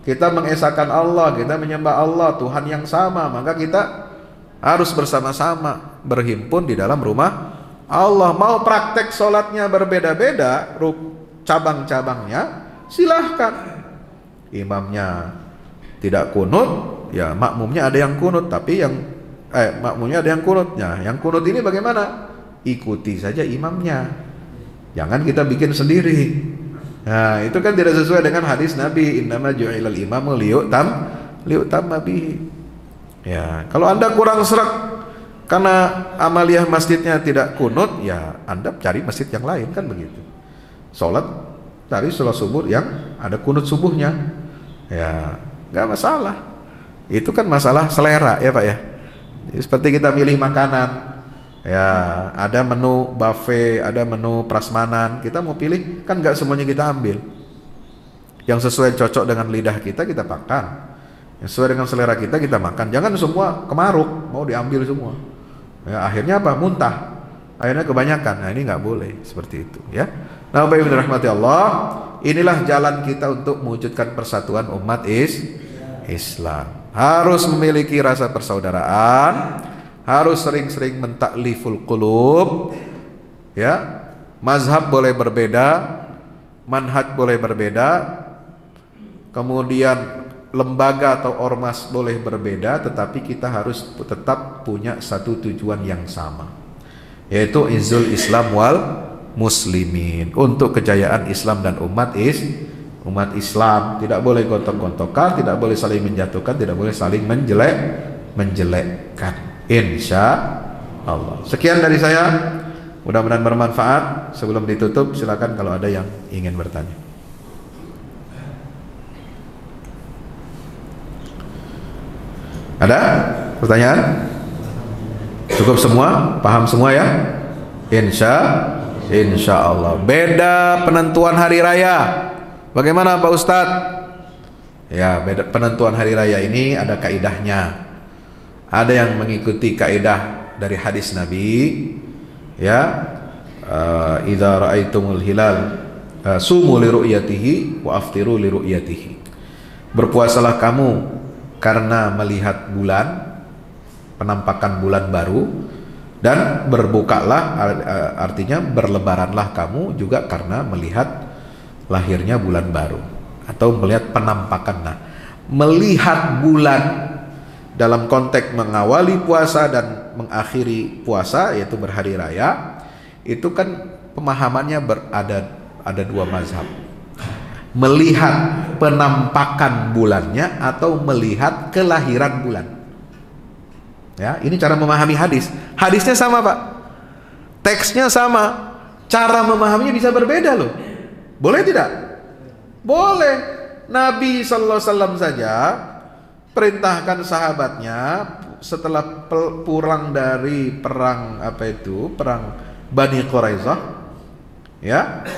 S1: kita mengesahkan Allah, kita menyembah Allah, Tuhan yang sama, maka kita harus bersama-sama berhimpun di dalam rumah Allah. Mau praktek sholatnya berbeda-beda, cabang-cabangnya, silahkan. Imamnya tidak kunut, ya makmumnya ada yang kunut, tapi makmumnya ada yang kunutnya. Yang kunut ini bagaimana? Ikuti saja imamnya, jangan kita bikin sendiri. Nah, itu kan tidak sesuai dengan hadis Nabi, innama ju'ilal imamu liyutamma bihi. Ya, kalau Anda kurang serak karena amaliyah masjidnya tidak kunut, ya Anda cari masjid yang lain, kan begitu. Cari sholat subuh yang ada kunut subuhnya. Ya, nggak masalah. Itu kan masalah selera ya Pak ya. Seperti kita milih makanan, ya ada menu buffet, ada menu prasmanan, kita mau pilih kan nggak semuanya kita ambil. Yang sesuai cocok dengan lidah kita makan, yang sesuai dengan selera kita makan. Jangan semua kemaruk mau diambil semua. Ya, akhirnya apa? Muntah. Akhirnya kebanyakan. Nah, ini nggak boleh seperti itu ya. Nah, Bapak Ibu dirahmati Allah, inilah jalan kita untuk mewujudkan persatuan umat Islam. Harus memiliki rasa persaudaraan, harus sering-sering mentakliful qulub, ya. Mazhab boleh berbeda, manhaj boleh berbeda, kemudian lembaga atau ormas boleh berbeda, tetapi kita harus tetap punya satu tujuan yang sama. yaitu izzul Islam wal muslimin, untuk kejayaan Islam dan umat Islam. Tidak boleh gontok-gontokan, tidak boleh saling menjatuhkan, tidak boleh saling menjelekkan, insya Allah. Sekian dari saya, mudah-mudahan bermanfaat. Sebelum ditutup, silakan kalau ada yang ingin bertanya. Ada pertanyaan? Cukup semua? Paham semua ya? Insya Allah. Beda penentuan hari raya. Bagaimana Pak Ustadz? Ya, beda penentuan hari raya ini ada kaidahnya. Ada yang mengikuti kaidah dari hadis Nabi, ya, idza raaitumul hilal sumu li ru'yatihi wa aftiru li ru'yatihi. Berpuasalah kamu karena melihat bulan, penampakan bulan baru, dan berbukalah, artinya berlebaranlah kamu juga karena melihat lahirnya bulan baru atau melihat penampakan. Nah, melihat bulan dalam konteks mengawali puasa dan mengakhiri puasa, yaitu berhari raya, itu kan pemahamannya ada dua mazhab. Melihat penampakan bulannya atau melihat kelahiran bulan. Ya, ini cara memahami hadis. Hadisnya sama, Pak. Teksnya sama. Cara memahaminya bisa berbeda loh. Boleh tidak? Boleh. Nabi sallallahu alaihi wasallam saja perintahkan sahabatnya setelah pulang dari perang perang Bani Quraizah, ya,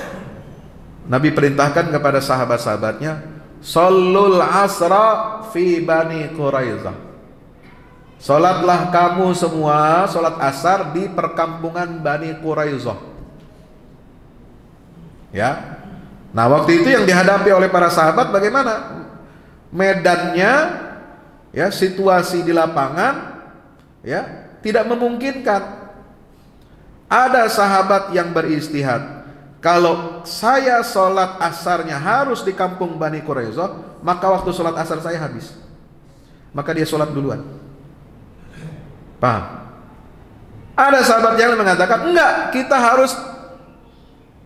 S1: Nabi perintahkan kepada sahabat-sahabatnya, "Shallul asra fi Bani Quraizah." Salatlah kamu semua salat asar di perkampungan Bani Quraizah. Ya. Nah, waktu itu yang dihadapi oleh para sahabat bagaimana? Medannya, ya, situasi di lapangan, ya, tidak memungkinkan. Ada sahabat yang beristihad, kalau saya sholat asarnya harus di kampung Bani Quraizah, maka waktu sholat asar saya habis. Maka dia sholat duluan. Paham? Ada sahabat yang mengatakan, enggak, kita harus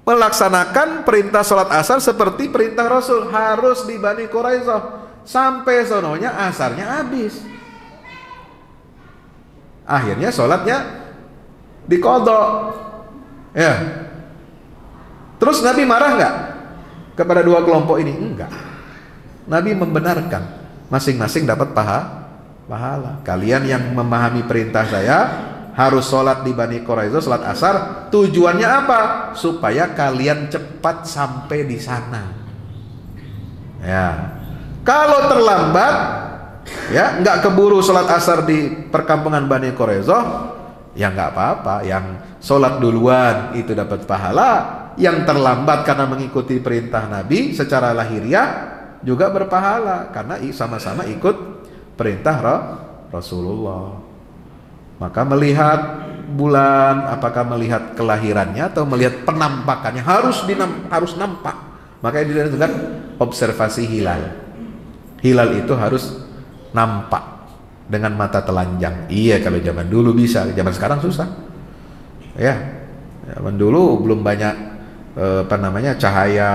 S1: melaksanakan perintah sholat asar seperti perintah Rasul, harus di Bani Quraizah. Sampai sononya asarnya habis. Akhirnya sholatnya diqadha. Ya. Terus Nabi marah nggak kepada dua kelompok ini? Enggak. Nabi membenarkan, masing-masing dapat pahala. Kalian yang memahami perintah saya harus sholat di Bani Quraizah, sholat asar, tujuannya apa? Supaya kalian cepat sampai di sana. Ya. Kalau terlambat, ya, nggak keburu sholat asar di perkampungan Bani Quraizah, ya nggak apa-apa. Yang sholat duluan itu dapat pahala, yang terlambat karena mengikuti perintah Nabi secara lahiriah juga berpahala karena sama-sama ikut perintah Rasulullah. Maka melihat bulan, apakah melihat kelahirannya atau melihat penampakannya, harus nampak. Makanya ditentukan observasi hilal. Hilal itu harus nampak dengan mata telanjang. Iya, kalau zaman dulu bisa, zaman sekarang susah. Ya, zaman dulu belum banyak cahaya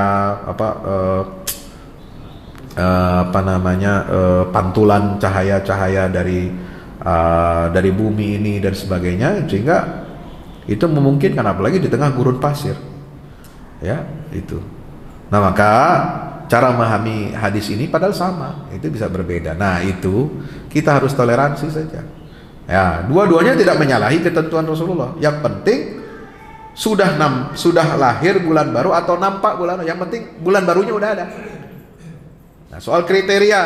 S1: pantulan cahaya-cahaya dari bumi ini dan sebagainya, sehingga itu memungkinkan, apalagi di tengah gurun pasir. Ya, itu. Nah, maka cara memahami hadis ini padahal sama, itu bisa berbeda. Nah, itu kita harus toleransi saja. Ya, dua-duanya tidak menyalahi ketentuan Rasulullah. Yang penting sudah lahir bulan baru atau nampak bulan, yang penting bulan barunya udah ada. Nah, soal kriteria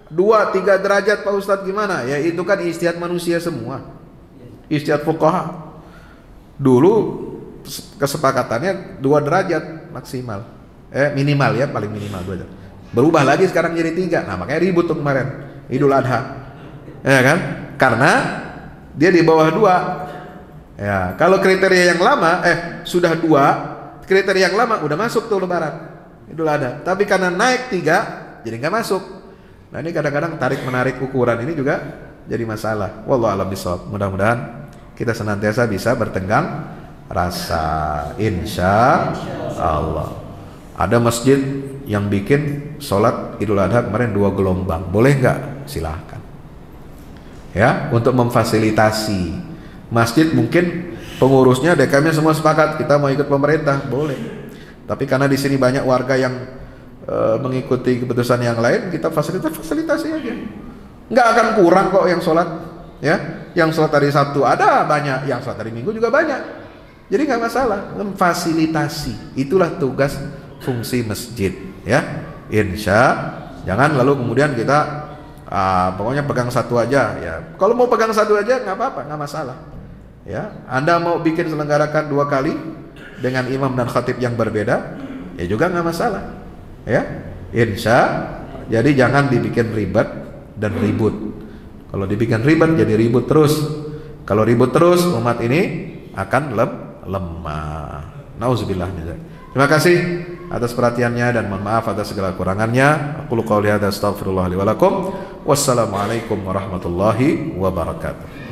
S1: 2-3 derajat Pak Ustadz gimana? Ya itu kan ijtihad manusia semua, ijtihad fuqaha. Dulu kesepakatannya 2 derajat maksimal, minimal, ya, paling minimal 2 derajat. Berubah lagi sekarang jadi 3. Nah, makanya ribut tuh kemarin Idul Adha, ya kan? Karena dia di bawah 2. Ya, kalau kriteria yang lama sudah 2, kriteria yang lama udah masuk tuh Lebaran Idul Adha. Tapi karena naik 3 jadi nggak masuk. Nah, ini kadang-kadang tarik menarik ukuran ini juga jadi masalah. Wallahu a'lam bishawab. Mudah-mudahan kita senantiasa bisa bertenggang rasa, insya Allah. Ada masjid yang bikin sholat Idul Adha kemarin 2 gelombang, boleh nggak? Silahkan ya, untuk memfasilitasi masjid. Mungkin pengurusnya, DKM-nya semua sepakat kita mau ikut pemerintah, boleh. Tapi karena di sini banyak warga yang mengikuti keputusan yang lain, kita fasilitasi aja. Nggak akan kurang kok yang sholat, ya. Yang sholat hari Sabtu ada banyak, yang sholat hari Minggu juga banyak. Jadi nggak masalah, memfasilitasi. Itulah tugas fungsi masjid, ya. Insya, jangan lalu kemudian kita pokoknya pegang satu aja, ya. Kalau mau pegang satu aja nggak apa-apa, nggak masalah. Ya, Anda mau bikin selenggarakan 2 kali dengan imam dan khatib yang berbeda, ya juga nggak masalah. Ya, insya. Jadi jangan dibikin ribet dan ribut. Kalau dibikin ribet jadi ribut terus. Kalau ribut terus umat ini akan lemah. Nauzubillah min dzalik. Terima kasih atas perhatiannya dan mohon maaf atas segala kurangannya. Aqulu qouli hadza astaghfirullah li wa lakum. Wassalamualaikum warahmatullahi wabarakatuh.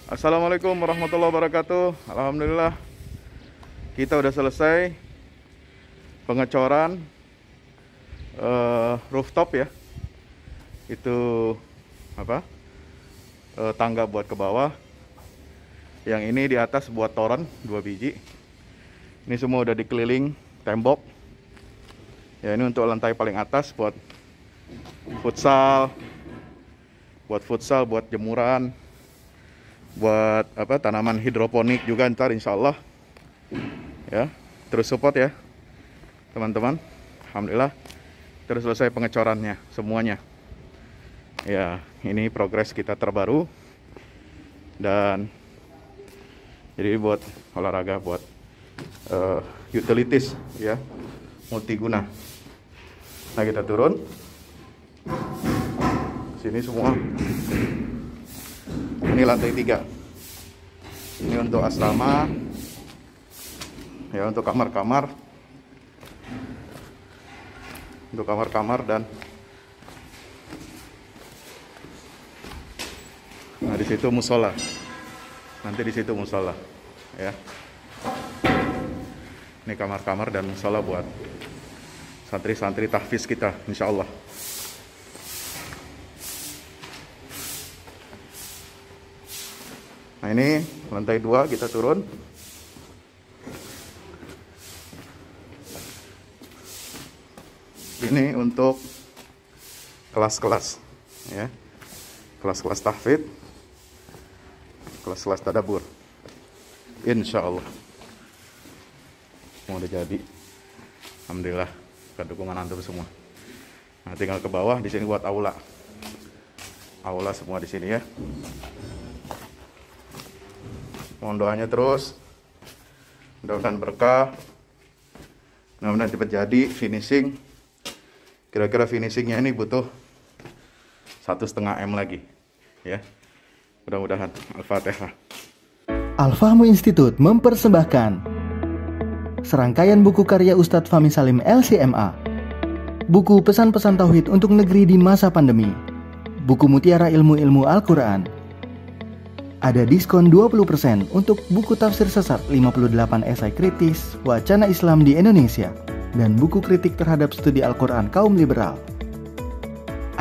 S1: Assalamualaikum warahmatullahi wabarakatuh. Alhamdulillah kita udah selesai pengecoran rooftop ya. Itu apa? Tangga buat ke bawah. Yang ini di atas buat toren 2 biji. Ini semua udah dikeliling tembok. Ya, ini untuk lantai paling atas buat futsal, buat jemuran, buat apa, tanaman hidroponik juga ntar insya Allah ya. Terus support ya teman-teman. Alhamdulillah terus selesai pengecorannya semuanya ya. Ini progres kita terbaru dan jadi buat olahraga, buat utilities ya, multiguna. Nah kita turun sini semua. Ini lantai 3. Ini untuk asrama. Ya, untuk kamar-kamar. Untuk kamar-kamar dan nah di situ musola. Nanti di situ musola, ya. Ini kamar-kamar dan musola buat santri-santri tahfiz kita, insya Allah. Nah ini lantai 2 kita turun. Ini untuk kelas-kelas ya. Kelas-kelas tahfidz, kelas-kelas tadabbur. Insya Allah semua udah jadi. Alhamdulillah dengan dukungan antum semua. Nah tinggal ke bawah, di sini buat aula. Aula semua di sini ya. Mohon doanya terus, mudah-mudahan berkah, mudah-mudahan cepat jadi finishing. Kira-kira finishingnya ini butuh 1,5 M lagi ya, mudah-mudahan. Al-Fatihah.
S2: Al-Fahmu Institute mempersembahkan serangkaian buku karya Ustadz Fahmi Salim LCMA, buku pesan-pesan tauhid untuk negeri di masa pandemi, buku mutiara ilmu-ilmu Al-Quran. Ada diskon 20% untuk buku tafsir sesat 58 esai kritis wacana Islam di Indonesia dan buku kritik terhadap studi Al-Quran kaum liberal.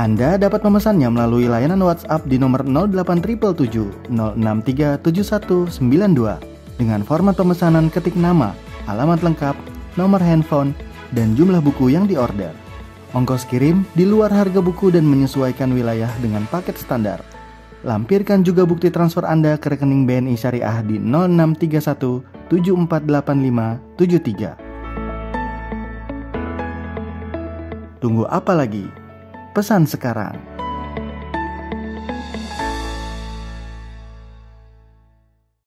S2: Anda dapat memesannya melalui layanan WhatsApp di nomor 0877 063 7192 dengan format pemesanan ketik nama, alamat lengkap, nomor handphone, dan jumlah buku yang diorder. Ongkos kirim di luar harga buku dan menyesuaikan wilayah dengan paket standar. Lampirkan juga bukti transfer Anda ke rekening BNI Syariah di 0631 748573. Tunggu apa lagi? Pesan sekarang.